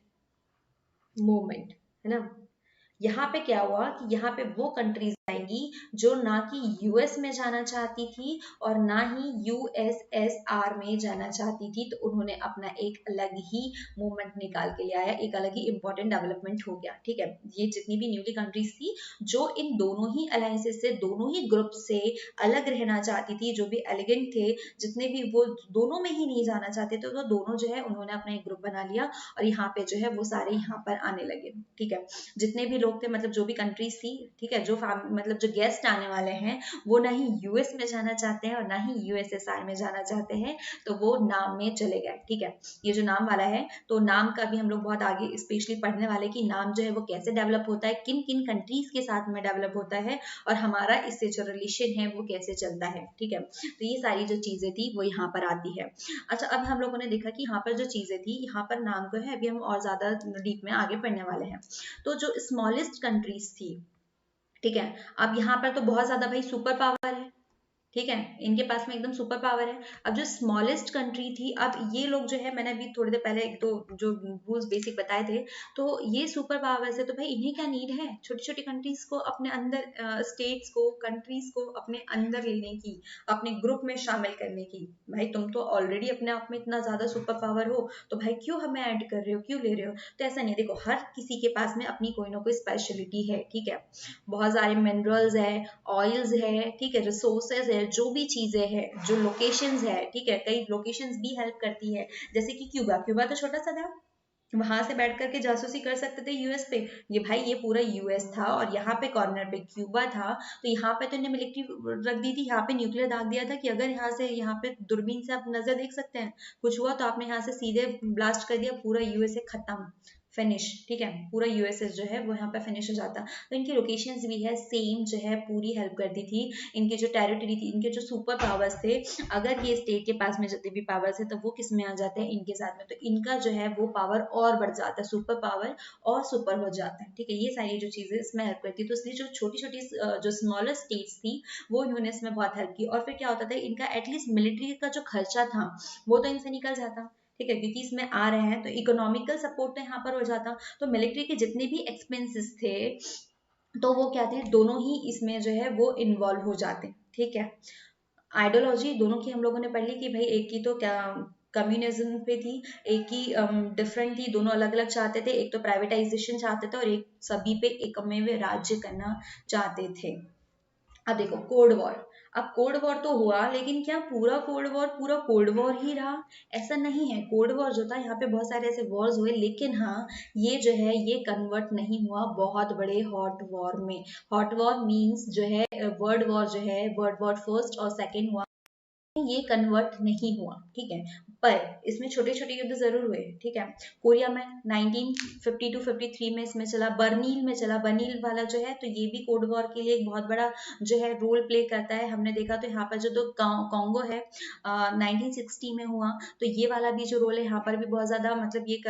[SPEAKER 1] मूवमेंट, है ना। यहाँ पे क्या हुआ कि यहाँ पे वो कंट्रीज आएंगी जो ना कि यूएस में जाना चाहती थी और ना ही यूएसएसआर में जाना चाहती थी। तो उन्होंने अपना एक अलग ही मूवमेंट निकाल के ले आया, एक अलग ही इंपॉर्टेंट डेवलपमेंट हो गया। ठीक है, ये जितनी भी न्यूली कंट्रीज थी जो इन दोनों ही अलायंसेस से, दोनों ही ग्रुप से अलग रहना चाहती थी, जो भी एलिगेंट थे, जितने भी वो दोनों में ही नहीं जाना चाहते थे, तो दोनों जो है उन्होंने अपना एक ग्रुप बना लिया और यहाँ पे जो है वो सारे यहाँ पर आने लगे। ठीक है, जितने भी लोग थे, मतलब जो भी कंट्रीज थी, ठीक है, जो मतलब जो गेस्ट आने वाले हैं वो ना ही यूएस में जाना चाहते हैं और ना ही यूएसएसआर में जाना चाहते हैं, तो वो नाम में चले गए। ठीक है, ये जो नाम वाला है, तो नाम का भी हम लोग बहुत आगे स्पेशली पढ़ने वाले कि नाम जो है वो कैसे डेवलप होता है, किन किन कंट्रीज के साथ में डेवलप होता है और हमारा इससे जो रिलेशन है वो कैसे चलता है। ठीक है, तो ये सारी जो चीजें थी वो यहाँ पर आती है। अच्छा, अब हम लोगों ने देखा कि यहाँ पर जो चीजें थी, यहाँ पर नाम को है अभी हम और ज्यादा डीप में आगे पढ़ने वाले हैं। तो जो स्मॉलेस्ट कंट्रीज थी, ठीक है, अब यहाँ पर तो बहुत ज्यादा भाई सुपर पावर है, ठीक है, इनके पास में एकदम सुपर पावर है। अब जो स्मॉलेस्ट कंट्री थी, अब ये लोग जो है, मैंने अभी थोड़ी देर पहले एक दो जो रूल्स बेसिक बताए थे, तो ये सुपर पावर से तो भाई इन्हें क्या नीड है, छोटी छोटी कंट्रीज को अपने अंदर, स्टेट्स को, कंट्रीज को अपने अंदर लेने की, अपने ग्रुप में शामिल करने की। भाई तुम तो ऑलरेडी अपने आप में इतना ज्यादा सुपर पावर हो, तो भाई क्यों हमें ऐड कर रहे हो, क्यों ले रहे हो। तो ऐसा नहीं, देखो हर किसी के पास में अपनी कोई ना कोई स्पेशलिटी है। ठीक है, बहुत सारे मिनरल्स है, ऑयल्स है, ठीक है, रिसोर्सेज है, है, जो भी चीजें हैं, जो लोकेशंस है, ठीक है, कई लोकेशंस भी हेल्प करती है। जैसे कि क्यूबा, क्यूबा तो छोटा सा था, वहां से बैठ करके जासूसी कर सकते थे यूएस पे। ये भाई ये पूरा यूएस था और यहाँ पे कॉर्नर पे क्यूबा था, तो यहाँ पे तो इन्हें मिलिट्री रख दी थी, यहाँ पे न्यूक्लियर दाग दिया था कि अगर यहाँ से, यहाँ पे दूरबीन से आप नजर देख सकते हैं, कुछ हुआ तो आपने यहाँ से सीधे ब्लास्ट कर दिया, पूरा यूएसए खत्म, फिनिश, ठीक है, पूरा यूएसएस जो है वो यहाँ पे फिनिश हो जाता। तो इनकी लोकेशंस भी है सेम, जो है पूरी हेल्प करती थी। इनकी जो टेरिटरी थी, इनके जो सुपर पावर्स थे, अगर ये स्टेट के पास में जितने भी पावर्स है तो वो किस में आ जाते हैं, इनके साथ में, तो इनका जो है वो पावर और बढ़ जाता है, सुपर पावर और सुपर हो जाता है, ठीक है। ये सारी जो चीजें इसमें हेल्प करती है, तो इसलिए जो छोटी छोटी जो स्मॉलर स्टेट्स थी वो इन्होंने इसमें बहुत हेल्प की। और फिर क्या होता था, इनका एटलीस्ट मिलिट्री का जो खर्चा था वो तो इनसे निकल जाता, ठीक है, क्योंकि इसमें आ रहे हैं तो इकोनॉमिकल सपोर्ट तो यहाँ पर हो जाता। तो मिलिट्री के जितने भी एक्सपेंसेस थे तो वो क्या थे, दोनों ही इसमें जो है वो इन्वॉल्व हो जाते, ठीक है। आइडियोलॉजी दोनों की हम लोगों ने पढ़ ली कि भाई एक की तो क्या कम्युनिज्म पे थी, एक की डिफरेंट थी, दोनों अलग अलग चाहते थे, एक तो प्राइवेटाइजेशन चाहते थे और एक सभी पे एकमेव राज्य करना चाहते थे। अब देखो कोल्ड वॉर, अब कोल्ड वॉर तो हुआ, लेकिन क्या पूरा कोल्ड वॉर ही रहा? ऐसा नहीं है। कोल्ड वॉर जो था, यहाँ पे बहुत सारे ऐसे वॉर्स हुए, लेकिन हाँ ये जो है ये कन्वर्ट नहीं हुआ बहुत बड़े हॉट वॉर में। हॉट वॉर मीन्स जो है वर्ल्ड वॉर, जो है वर्ल्ड वॉर फर्स्ट और सेकेंड हुआ, ये कन्वर्ट नहीं हुआ, ठीक है। पर इसमें छोटे छोटे युद्ध जरूर हुए, ठीक है। कोरिया में 1952-53 में इसमें चला, बर्नील में चला, बर्नील वाला जो है तो ये भी कोल्ड वॉर के लिए एक बहुत बड़ा जो है रोल प्ले करता है। हमने देखा तो यहाँ पर जो तो कॉन्गो है 1960 में हुआ, तो ये वाला भी जो रोल है यहाँ पर भी बहुत ज्यादा, मतलब ये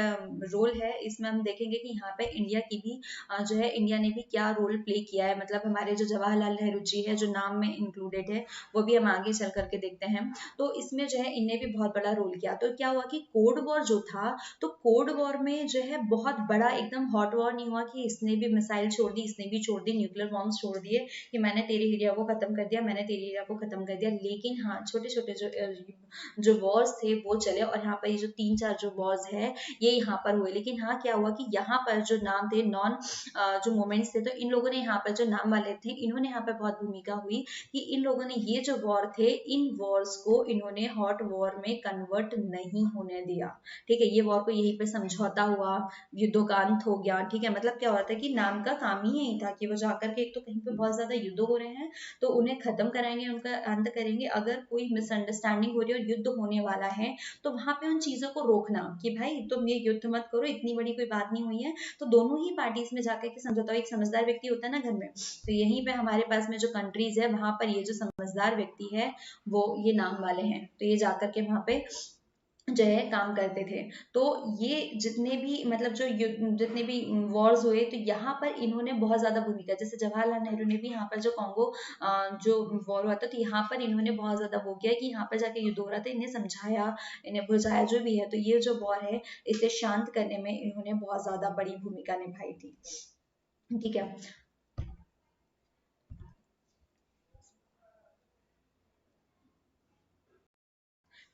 [SPEAKER 1] रोल है, इसमें हम देखेंगे कि यहाँ पे इंडिया की भी जो है, इंडिया ने भी क्या रोल प्ले किया है, मतलब हमारे जो जवाहरलाल नेहरू जी है जो नाम में इंक्लूडेड है, वो भी हम आगे चल करके देखते हैं। तो इसमें जो है इनने भी बहुत बड़ा रोल किया। तो क्या हुआ कि कोल्ड वॉर जो था, तो कोल्ड वॉर में जो है बहुत बड़ा एकदम हॉट वॉर नहीं हुआ कि इसने भी मिसाइल छोड़ दी, इसने भी छोड़ दी, न्यूक्लियर बॉम्ब्स छोड़ दिए कि मैंने तेरे एरिया को खत्म कर दिया, मैंने तेरे एरिया को खत्म कर दिया। लेकिन हाँ छोटे छोटे जो वॉर्स थे वो चले, और यहाँ पर ये जो 3-4 जो वॉर्स है ये यहाँ पर हुए। लेकिन हाँ क्या हुआ कि यहाँ पर जो नाम थे, नॉन जो मोमेंट्स थे, तो इन लोगों ने यहाँ पर जो नाम वाले थे, इन्होंने यहाँ पर बहुत भूमिका हुई कि इन लोगों ने ये जो वॉर थे, इन वॉर्स को इन्होंने हॉट वॉर में कन्वर्ट नहीं होने दिया, ठीक है। ये वॉर को यहीं पे समझौता हुआ, युद्धों का अंत हो गया, ठीक है। मतलब क्या होता है कि नाम का काम ही यही था कि वो जाकर के, एक तो कहीं पे बहुत ज्यादा युद्ध हो रहे हैं तो उन्हें खत्म कराएंगे, उनका अंत करेंगे। अगर कोई मिसअंडरस्टैंडिंग हो रही है और युद्ध होने वाला है तो वहां पे उन चीजों को रोकना कि भाई तुम ये युद्ध मत करो, इतनी बड़ी कोई बात नहीं हुई है, तो दोनों ही पार्टीज में जाकर के समझौता। एक समझदार व्यक्ति होता है ना घर में, तो यहीं पे हमारे पास में जो कंट्रीज है वहां पर ये जो समझदार व्यक्ति है वो ये नाम वाले हैं, तो ये जाकर के वहां पे जो है काम करते थे। तो ये जितने भी मतलब जो जितने भी वॉर्स हुए, तो यहाँ पर इन्होंने बहुत ज्यादा भूमिका, जैसे जवाहरलाल नेहरू ने भी यहाँ पर जो कॉन्गो जो वॉर हुआ था, तो यहाँ पर इन्होंने बहुत ज्यादा वो किया कि यहाँ पर जाके युद्ध हो रहा था, इन्हें समझाया, इन्हें बुझाया, जो भी है। तो ये जो वॉर है इसे शांत करने में इन्होंने बहुत ज्यादा बड़ी भूमिका निभाई थी, ठीक है।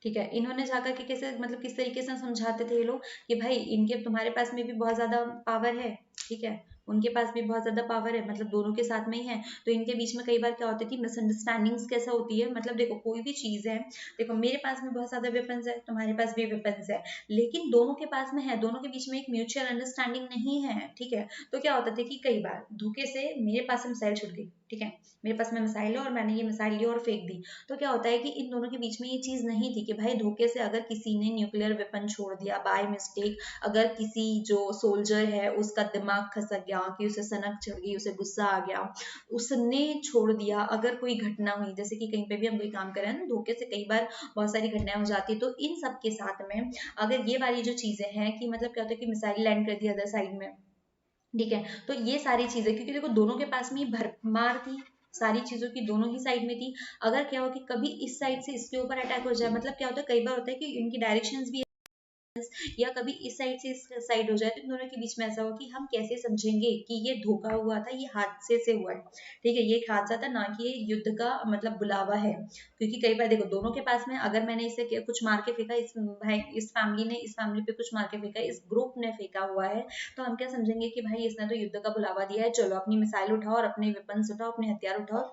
[SPEAKER 1] ठीक है, इन्होंने जाकर के कैसे, मतलब किस तरीके से समझाते थे ये लोग कि भाई इनके, तुम्हारे पास में भी बहुत ज्यादा पावर है, ठीक है, उनके पास भी बहुत ज्यादा पावर है, मतलब दोनों के साथ में ही है। तो इनके बीच में कई बार क्या होती थी, मिसअंडरस्टैंडिंग्स कैसा होती है, मतलब देखो कोई भी चीज है, देखो मेरे पास में बहुत ज्यादा वेपन्स है, तुम्हारे पास भी वेपन्स है, लेकिन दोनों के पास में है, दोनों के बीच में एक म्यूचुअल अंडरस्टैंडिंग नहीं है, ठीक है। तो क्या होता था कि कई बार धोखे से मेरे पास में मिसाइल छूट गई, ठीक है, मेरे पास में मिसाइल है और मैंने ये मिसाइल ली और फेंक दी। तो क्या होता है कि इन दोनों के बीच में ये चीज नहीं थी कि भाई धोखे से अगर किसी ने न्यूक्लियर वेपन छोड़ दिया बाय मिस्टेक, अगर किसी जो सोल्जर है उसका दिमाग खसक गया, कि उसे सनक चढ़ गई, उसे गुस्सा आ गया, उसने छोड़ दिया, अगर कोई घटना हुई, जैसे कि कहीं पे भी हम कोई काम कर रहे हैं ना, धोखे से कई बार बहुत सारी घटनाएं हो जाती है। तो इन सब के साथ में अगर ये वाली जो चीजें हैं कि मतलब क्या होता है कि मिसाइल लैंड कर दिया अदर साइड में, ठीक है, तो ये सारी चीजें, क्योंकि देखो दोनों के पास में ही भरमार थी, सारी चीजों की दोनों ही साइड में थी। अगर क्या हो कि कभी इस साइड से इसके ऊपर अटैक हो जाए, मतलब क्या होता है कई बार होता है कि इनकी डायरेक्शंस भी या कभी इस साइड से इस साइड हो जाए, तो इन दोनों के बीच में ऐसा हो कि हम कैसे समझेंगे कि ये धोखा हुआ था, ये हादसे से हुआ है, ठीक है, ये एक हादसा था, ना कि ये युद्ध का मतलब बुलावा है। क्योंकि कई बार देखो दोनों के पास में, अगर मैंने इसे कुछ मार के फेंका, इस भाई इस फैमिली ने इस फैमिली पे कुछ मार के फेंका, इस ग्रुप ने फेंका हुआ है, तो हम क्या समझेंगे कि भाई इसने तो युद्ध का बुलावा दिया है, चलो अपनी मिसाइल उठाओ और अपने वेपन्स उठाओ, अपने हथियार उठाओ,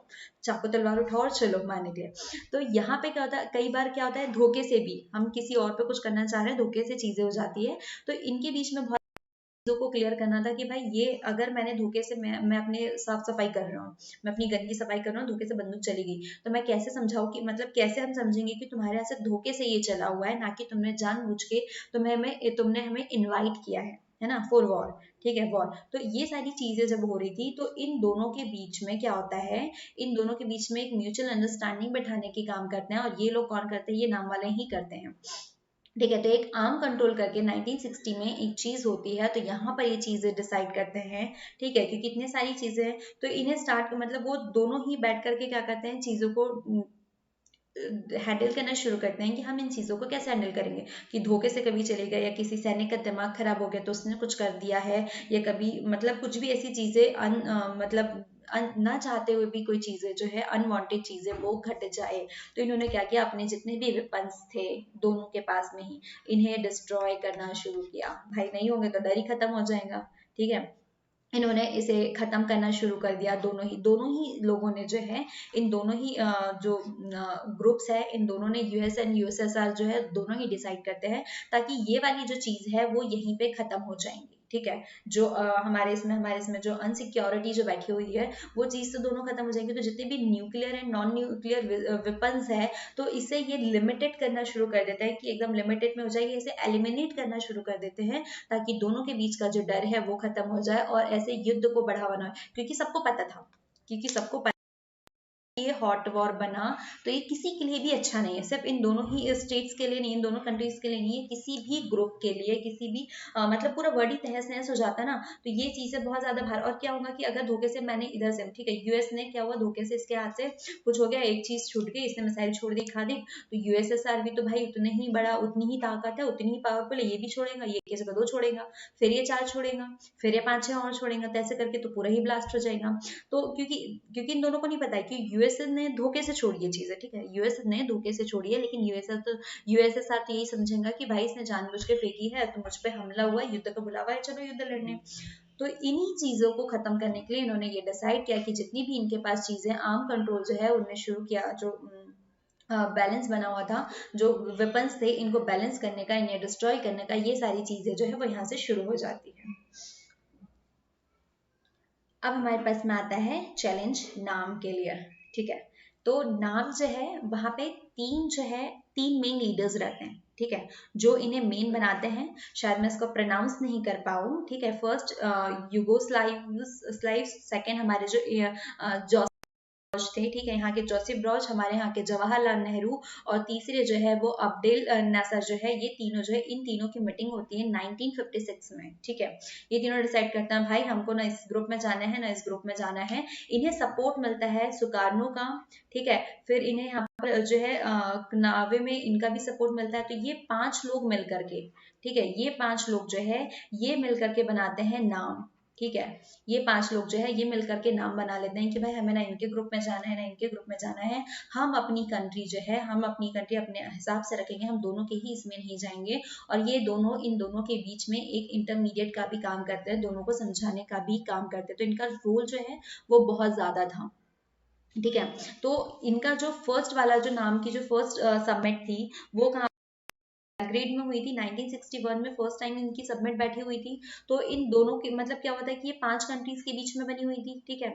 [SPEAKER 1] चाकू तलवार उठाओ और चलो मारने के लिए। तो यहाँ पे क्या होता है, कई बार क्या होता है, धोखे से भी हम किसी और पे कुछ करना चाह रहे हैं, धोखे से चीजें हो जाती है। तो इनके बीच में बहुत चीजों को क्लियर करना था कि भाई ये अगर मैंने धोखे से मैं अपने साफ सफाई कर रहा हूँ, मैं अपनी गन की सफाई कर रहा हूँ, धोखे से बंदूक चली गई, तो मैं कैसे समझाऊं कि मतलब कैसे हम समझेंगे कि तुम्हारे यहाँ से धोखे से ये चला हुआ है, ना कि तुमने जानबूझ के तुमने हमें इनवाइट किया है ना, फॉर वॉर, ठीक है, वॉर। तो ये सारी चीजें जब हो रही थी, तो इन दोनों के बीच में क्या होता है, इन दोनों के बीच में एक म्यूचुअल अंडरस्टैंडिंग बैठाने की काम करते हैं, और ये लोग कौन करते हैं, ये नाम वाले ही करते हैं, ठीक है। तो एक आर्म कंट्रोल करके 1960 में एक चीज होती है, तो यहाँ पर ये चीजें डिसाइड करते हैं, ठीक है, क्योंकि इतनी सारी चीजें हैं, तो इन्हें स्टार्ट मतलब वो दोनों ही बैठ करके क्या करते हैं, चीजों को हैंडल करना शुरू करते हैं कि हम इन चीज़ों को कैसे हैंडल करेंगे, कि धोखे से कभी चले गए, या किसी सैनिक का दिमाग खराब हो गया तो उसने कुछ कर दिया है, या कभी मतलब कुछ भी ऐसी चीज़ें मतलब ना चाहते हुए भी कोई चीज़ें जो है अनवांटेड चीज़ें वो घट जाए, तो इन्होंने क्या किया, अपने जितने भी वेपन्स थे दोनों के पास में ही इन्हें डिस्ट्रॉय करना शुरू किया। भाई नहीं होंगे तो डर ही खत्म हो जाएगा, ठीक है। इन्होंने इसे खत्म करना शुरू कर दिया, दोनों ही लोगों ने जो है, इन दोनों ही जो ग्रुप्स है, इन दोनों ने यूएस एंड यूएसएसआर जो है दोनों ही डिसाइड करते हैं, ताकि ये वाली जो चीज है वो यहीं पे खत्म हो जाएंगी, ठीक है। जो हमारे इसमें जो अनसिक्योरिटी जो बैठी हुई है, वो चीज तो दोनों खत्म हो जाएंगी, तो जितने भी nuclear and non nuclear weapons है, तो इसे ये लिमिटेड करना शुरू कर देता है, कि एकदम लिमिटेड में हो जाएगी, इसे एलिमिनेट करना शुरू कर देते हैं, ताकि दोनों के बीच का जो डर है वो खत्म हो जाए, और ऐसे युद्ध को बढ़ावा ना हो, क्योंकि सबको पता था, क्योंकि सबको पता ये हॉट वॉर बना, तो ये किसी के लिए भी अच्छा नहीं है, सिर्फ इन दोनों ही स्टेट्स के लिए नहीं, इन दोनों कंट्रीज के लिए नहीं है, किसी भी ग्रुप के लिए, किसी भी मतलब पूरा वर्ल्ड ही तहस नहस हो जाता ना, तो ये चीजें बहुत ज्यादा भार। और क्या होगा कि अगर धोखे से मैंने इधर से, ठीक है, यूएस ने क्या हुआ, धोखे से इसके हाथ से कुछ हो गया, एक चीज छूट गई, इसने मिसाइल छोड़ दी, खा दी, तो यूएसएसआर भी तो भाई उतने ही बड़ा, उतनी ही ताकत है, उतनी ही पावरफुल है, ये भी छोड़ेगा, ये एक जगह दो छोड़ेगा, फिर ये चार छोड़ेगा, फिर ये पांच छह और छोड़ेगा, तो ऐसे करके तो पूरा ही ब्लास्ट हो जाएगा। तो क्योंकि क्योंकि इन दोनों को नहीं पता है कि यूएसए ने धोखे से छोड़ी है चीजें, ठीक है, यूएस ने धोखे से छोड़ी है, लेकिन यूएसएसआर तो यही समझेगा कि भाई इसने जानबूझ के फेंकी है, तो मुझ पे हमला हुआ है, युद्ध का बुलावा है, चलो युद्ध लड़ने। तो इन्हीं चीजों को खत्म करने के लिए इन्होंने ये डिसाइड किया कि जितनी भी इनके पास चीजें, आर्म कंट्रोल जो है उनने शुरू किया, जो बैलेंस बना हुआ था, जो वेपन्स थे, इनको बैलेंस करने का, इन्हें डिस्ट्रॉय करने का, ये सारी चीजें जो है वो यहाँ से शुरू हो जाती है। अब हमारे पास में आता है चैलेंज नाम के लिए, ठीक है। तो नाम जो है वहां पे तीन मेन लीडर्स रहते हैं, ठीक है, जो इन्हें मेन बनाते हैं। शायद मैं इसको प्रोनाउंस नहीं कर पाऊँ, ठीक है। फर्स्ट यूगोस्लाव्स, सेकंड हमारे जो ब्रॉज थे, ठीक है, यहाँ के जोसेफ ब्रॉज, हमारे यहाँ के जवाहरलाल नेहरू, और तीसरे जो है वो अब्देल नासर जो है, ये तीनों जो है, इन तीनों की मीटिंग होती है 1956 में, ठीक है। ये तीनों डिसाइड करते हैं भाई हमको ना इस ग्रुप में जाना है, ना इस ग्रुप में जाना है। इन्हें सपोर्ट मिलता है सुकार्नो का, ठीक है, फिर इन्हें यहाँ पर जो है नावे में इनका भी सपोर्ट मिलता है। तो ये 5 लोग मिल करके, ठीक है, ये 5 लोग जो है ये मिल करके बनाते हैं नाम, ठीक है। ये 5 लोग जो है ये मिलकर के नाम बना लेते हैं कि भाई हमें ना इनके ग्रुप में जाना है, ना इनके ग्रुप में जाना है, हम अपनी कंट्री जो है, हम अपनी कंट्री अपने हिसाब से रखेंगे, हम दोनों के ही इसमें नहीं जाएंगे। और ये दोनों इन दोनों के बीच में एक इंटरमीडिएट का भी काम करते हैं, दोनों को समझाने का भी काम करते हैं। तो इनका रोल जो है वो बहुत ज्यादा था, ठीक है। तो इनका जो फर्स्ट वाला जो नाम की जो फर्स्ट सबमिट थी, वो कहाँ ग्रेड में हुई थी 1961 में, फर्स्ट टाइम इनकी सबमिट बैठी हुई थी। तो इन दोनों के मतलब क्या होता है कि ये 5 कंट्रीज के बीच में बनी हुई थी, ठीक है।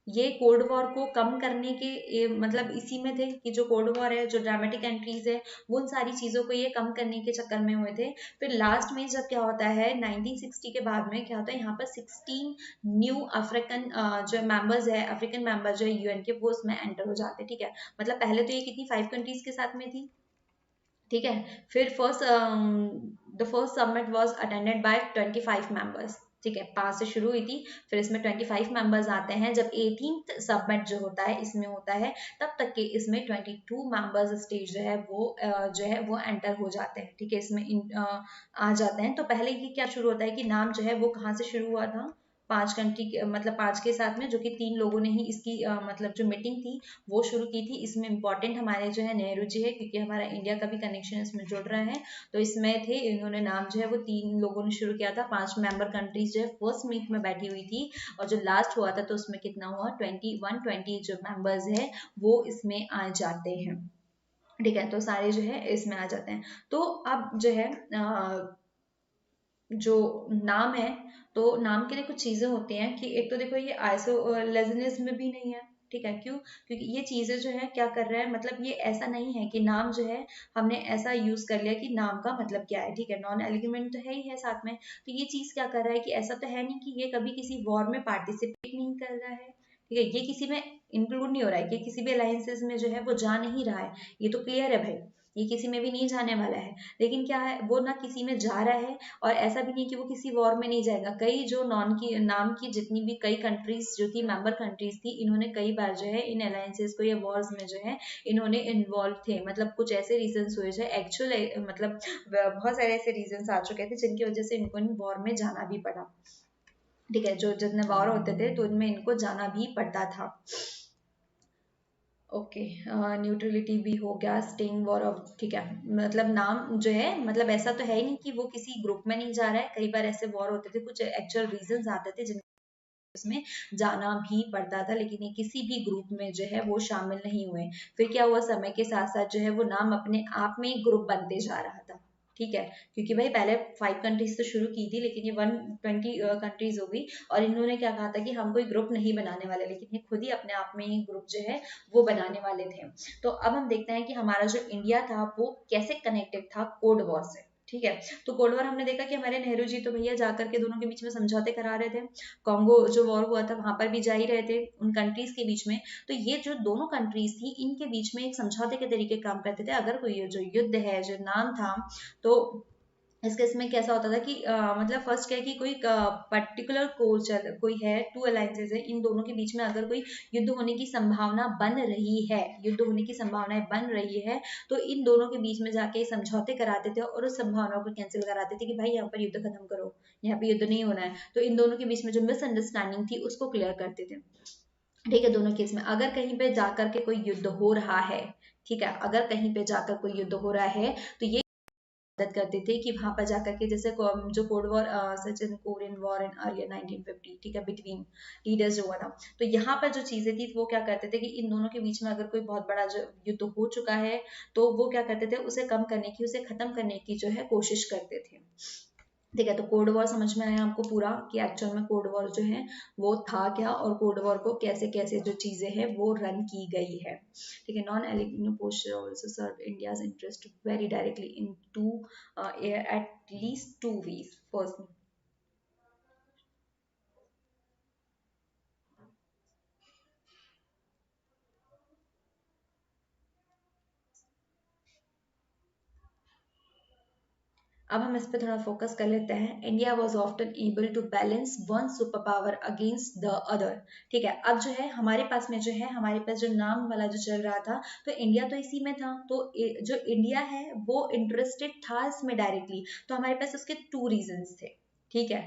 [SPEAKER 1] ये कोल्ड वॉर को कम करने के मतलब इसी में थे कि जो कोल्ड वॉर है, जो ड्रामेटिक एंट्रीज है, वो उन सारी चीजों को ये कम करने के चक्कर में हुए थे। फिर लास्ट में जब क्या होता है 1960 के बाद में क्या होता है, यहाँ पर 16 न्यू अफ्रीकन जो मेंबर्स है, अफ्रीकन मेंबर जो है यूएन के, वो उसमें एंटर हो जाते हैं, ठीक है। मतलब पहले तो ये कितनी 5 कंट्रीज के साथ में थी, ठीक है। फिर the first submit was attended by 25 members, ठीक है, 5 से शुरू हुई थी, फिर इसमें 25 मेंबर्स आते हैं। जब 18th सबमिट जो होता है इसमें होता है, तब तक के इसमें 22 मेंबर्स स्टेज जो है वो एंटर हो जाते हैं। ठीक है, इसमें आ जाते हैं। तो पहले ये क्या शुरू होता है कि नाम जो है वो कहाँ से शुरू हुआ था, 5 कंट्री मतलब 5 के साथ में, जो कि 3 लोगों ने ही इसकी मतलब जो मीटिंग थी वो शुरू की थी। इसमें इंपॉर्टेंट हमारे जो है नेहरू जी है, क्योंकि हमारा इंडिया का भी कनेक्शन इसमें जुड़ रहा है। तो इसमें थे, इन्होंने नाम जो है वो 3 लोगों ने शुरू किया था। 5 मेंबर कंट्रीज जो है फर्स्ट मीट में बैठी हुई थी, और जो लास्ट हुआ था तो उसमें कितना हुआ, 20 जो मेंबर्स है वो इसमें आ जाते हैं। ठीक है, तो सारे जो है इसमें आ जाते हैं। तो अब जो है जो नाम है, तो नाम के लिए कुछ चीजें होती हैं कि एक तो देखो ये आइसोलेजनिस में भी नहीं है। ठीक है, क्यों? क्योंकि ये चीजें जो है क्या कर रहा है, मतलब ये ऐसा नहीं है कि नाम जो है हमने ऐसा यूज कर लिया कि नाम का मतलब क्या है। ठीक है, नॉन एलिगमेंट तो है ही है साथ में। तो ये चीज क्या कर रहा है कि ऐसा तो है नहीं कि ये कभी किसी वॉर में पार्टिसिपेट नहीं कर रहा है। ठीक है, ये किसी में इंक्लूड नहीं हो रहा है, कि किसी भी अलायंसेस में जो है वो जा नहीं रहा है। ये तो क्लियर है भाई, ये किसी में भी नहीं जाने वाला है। लेकिन क्या है, वो ना किसी में जा रहा है, और ऐसा भी नहीं कि वो किसी वॉर में नहीं जाएगा। कई जो नाम की जितनी भी कई कंट्रीज जो थी, मेंबर कंट्रीज थी, इन्होंने कई बार जो है इन अलायंसेस को या वॉर्स में जो है इन्होंने इन्वॉल्व थे। मतलब कुछ ऐसे रीजंस हुए जो एक्चुअल मतलब बहुत सारे ऐसे रीजंस आ चुके थे जिनकी वजह से इनको इन वॉर में जाना भी पड़ा। ठीक है, जो जितने वॉर होते थे तो इनमें इनको जाना भी पड़ता था। ओके, न्यूट्रलिटी भी हो गया, स्टिंग वॉर ऑफ। ठीक है, मतलब नाम जो है, मतलब ऐसा तो है ही नहीं कि वो किसी ग्रुप में नहीं जा रहा है। कई बार ऐसे वॉर होते थे, कुछ एक्चुअल रीजंस आते थे जिन उसमें जाना भी पड़ता था, लेकिन ये किसी भी ग्रुप में जो है वो शामिल नहीं हुए। फिर क्या हुआ, समय के साथ साथ जो है वो नाम अपने आप में एक ग्रुप बनते जा रहा था। ठीक है, क्योंकि भाई पहले 5 कंट्रीज तो शुरू की थी, लेकिन ये 120 कंट्रीज हो गई, और इन्होंने क्या कहा था कि हम कोई ग्रुप नहीं बनाने वाले, लेकिन ये खुद ही अपने आप में ही ग्रुप जो है वो बनाने वाले थे। तो अब हम देखते हैं कि हमारा जो इंडिया था वो कैसे कनेक्टेड था कोल्ड वॉर से। ठीक है, तो कोल्ड वॉर हमने देखा कि हमारे नेहरू जी तो भैया जाकर के दोनों के बीच में समझौते करा रहे थे। कॉन्गो जो वॉर हुआ था वहां पर भी जा ही रहे थे उन कंट्रीज के बीच में। तो ये जो दोनों कंट्रीज थी इनके बीच में एक समझौते के तरीके काम करते थे। अगर कोई जो युद्ध है, जो नाम था, तो इस केस में कैसा होता था कि मतलब फर्स्ट क्या है कि कोई पर्टिकुलर कोर कोई है, टू अलायंसेज है, इन दोनों के बीच में अगर कोई युद्ध होने की संभावना बन रही है, युद्ध होने की संभावनाएं बन रही है, तो इन दोनों के बीच में जाके समझौते कराते थे और उस संभावना को कैंसिल कराते थे कि भाई यहाँ पर युद्ध खत्म करो, यहाँ पे युद्ध नहीं होना है। तो इन दोनों के बीच में जो मिसअंडरस्टैंडिंग थी उसको क्लियर करते थे। ठीक है, दोनों केस में अगर कहीं पे जाकर के कोई युद्ध हो रहा है, ठीक है, अगर कहीं पे जाकर कोई युद्ध हो रहा है, तो ये मदद करते थे कि वहां पर जाकर के, जैसे जो cold war such in Korean war in earlier 1950, ठीक है, बिटवीन लीडर्स जो हुआ था, तो यहाँ पर जो चीजें थी वो क्या करते थे कि इन दोनों के बीच में अगर कोई बहुत बड़ा जो युद्ध हो चुका है, तो वो क्या करते थे, उसे कम करने की, उसे खत्म करने की जो है कोशिश करते थे। ठीक है, तो कोल्ड वॉर समझ में आया आपको पूरा कि एक्चुअल में कोल्ड वॉर जो है वो था क्या, और कोल्ड वॉर को कैसे कैसे जो चीजें हैं वो रन की गई है। ठीक है, non aligned posture also serve India's interest very directly in two at least 2 ways। First, अब हम इस पे थोड़ा फोकस कर लेते हैं। India was often able to balance one super power against the other. ठीक है, अब जो है हमारे पास में जो है, हमारे पास जो नाम वाला जो चल रहा था, तो इंडिया तो इसी में था, तो जो इंडिया है वो इंटरेस्टेड था इसमें डायरेक्टली। तो हमारे पास उसके 2 रीजंस थे। ठीक है,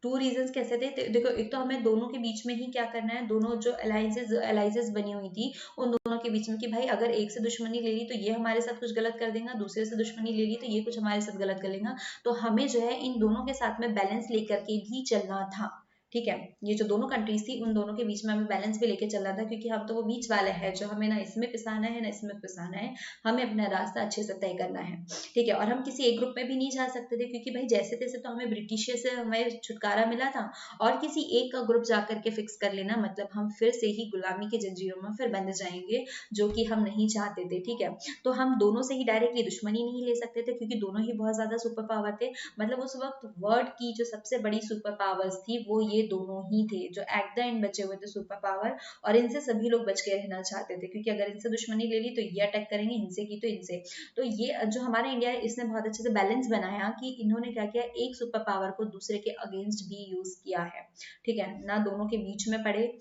[SPEAKER 1] 2 रीजंस कैसे थे, देखो एक तो हमें दोनों के बीच में ही क्या करना है, दोनों जो अलाइजेस बनी हुई थी उन दोनों के बीच में, कि भाई अगर एक से दुश्मनी ले ली तो ये हमारे साथ कुछ गलत कर देगा, दूसरे से दुश्मनी ले ली तो ये कुछ हमारे साथ गलत कर लेगा। तो हमें जो है इन दोनों के साथ में बैलेंस लेकर के भी चलना था। ठीक है, ये जो दोनों कंट्रीज थी उन दोनों के बीच में हमें बैलेंस भी लेके चलना था, क्योंकि हम तो वो बीच वाले हैं जो हमें ना इसमें पिसाना है ना इसमें पिसाना है, हमें अपना रास्ता अच्छे से तय करना है। ठीक है, और हम किसी एक ग्रुप में भी नहीं जा सकते थे, क्योंकि भाई जैसे तैसे तो हमें ब्रिटिश से हमें छुटकारा मिला था, और किसी एक का ग्रुप जाकर के फिक्स कर लेना मतलब हम फिर से ही गुलामी के जंजीरों में फिर बंध जाएंगे, जो कि हम नहीं चाहते थे। ठीक है, तो हम दोनों से ही डायरेक्टली दुश्मनी नहीं ले सकते थे, क्योंकि दोनों ही बहुत ज्यादा सुपर पावर थे। मतलब उस वक्त वर्ल्ड की जो सबसे बड़ी सुपर पावर्स थी वो ये ये दोनों ही थे जो एट द एंड बचे हुए थे सुपर पावर, और इनसे सभी लोग बच के रहना चाहते थे, क्योंकि अगर इनसे दुश्मनी ले ली तो ये अटैक करेंगे, इनसे की तो इनसे। तो ये जो हमारा इंडिया है इसने बहुत अच्छे से बैलेंस बनाया कि इन्होंने क्या किया, एक सुपर पावर को दूसरे के अगेंस्ट भी यूज किया है, ठीक है ना, दोनों के बीच में पड़े,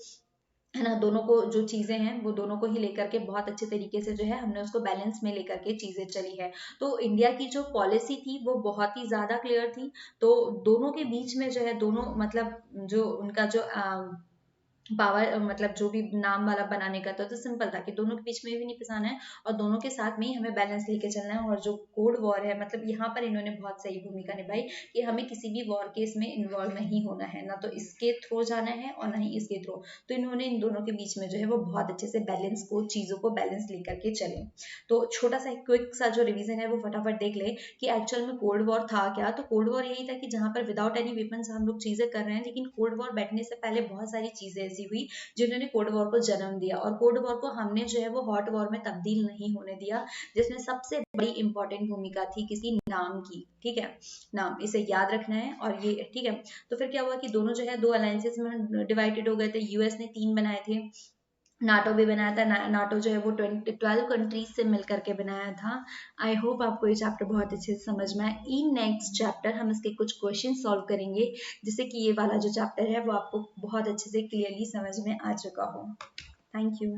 [SPEAKER 1] है ना, दोनों को जो चीजें हैं वो दोनों को ही लेकर के बहुत अच्छे तरीके से जो है हमने उसको बैलेंस में लेकर के चीजें चली है। तो इंडिया की जो पॉलिसी थी वो बहुत ही ज्यादा क्लियर थी। तो दोनों के बीच में जो है, दोनों मतलब जो उनका जो पावर मतलब जो भी नाम वाला बनाने का था, तो सिंपल था कि दोनों के बीच में भी नहीं फंसाना है और दोनों के साथ में ही हमें बैलेंस लेके चलना है। और जो कोड वॉर है, मतलब यहाँ पर इन्होंने बहुत सही भूमिका निभाई कि हमें किसी भी वॉर केस में इन्वॉल्व नहीं होना है, ना तो इसके थ्रू जाना है और ना ही इसके थ्रू। तो इन्होंने इन दोनों के बीच में जो है वो बहुत अच्छे से बैलेंस को, चीजों को बैलेंस लेकर के चले। तो छोटा सा क्विक सा जो रिविजन है वो फटाफट देख ले कि एक्चुअल में कोल्ड वॉर था क्या। तो कोल्ड वॉर यही था कि जहां पर विदाउट एनी वेपन्स हम लोग चीजें कर रहे हैं, लेकिन कोल्ड वॉर बैठने से पहले बहुत सारी चीजें ऐसी हुई जिन्होंने कोल्ड वॉर को जन्म दिया, और कोल्ड वॉर को हमने जो है वो हॉट वॉर में तब्दील नहीं होने दिया, जिसमें सबसे बड़ी इंपॉर्टेंट भूमिका थी किसी नाम की, ठीक है, नाम, इसे याद रखना है। और ये ठीक है, तो फिर क्या हुआ कि दोनों जो है दो अलायंसेस में डिवाइडेड हो गए थे। यूएस ने 3 बनाए थे, नाटो भी बनाया था। नाटो जो है वो 12 कंट्रीज से मिलकर के बनाया था। आई होप आपको ये चैप्टर बहुत अच्छे से समझ में आए। इन नेक्स्ट चैप्टर हम इसके कुछ क्वेश्चन सॉल्व करेंगे, जिससे कि ये वाला जो चैप्टर है वो आपको बहुत अच्छे से क्लियरली समझ में आ चुका हो। Thank you.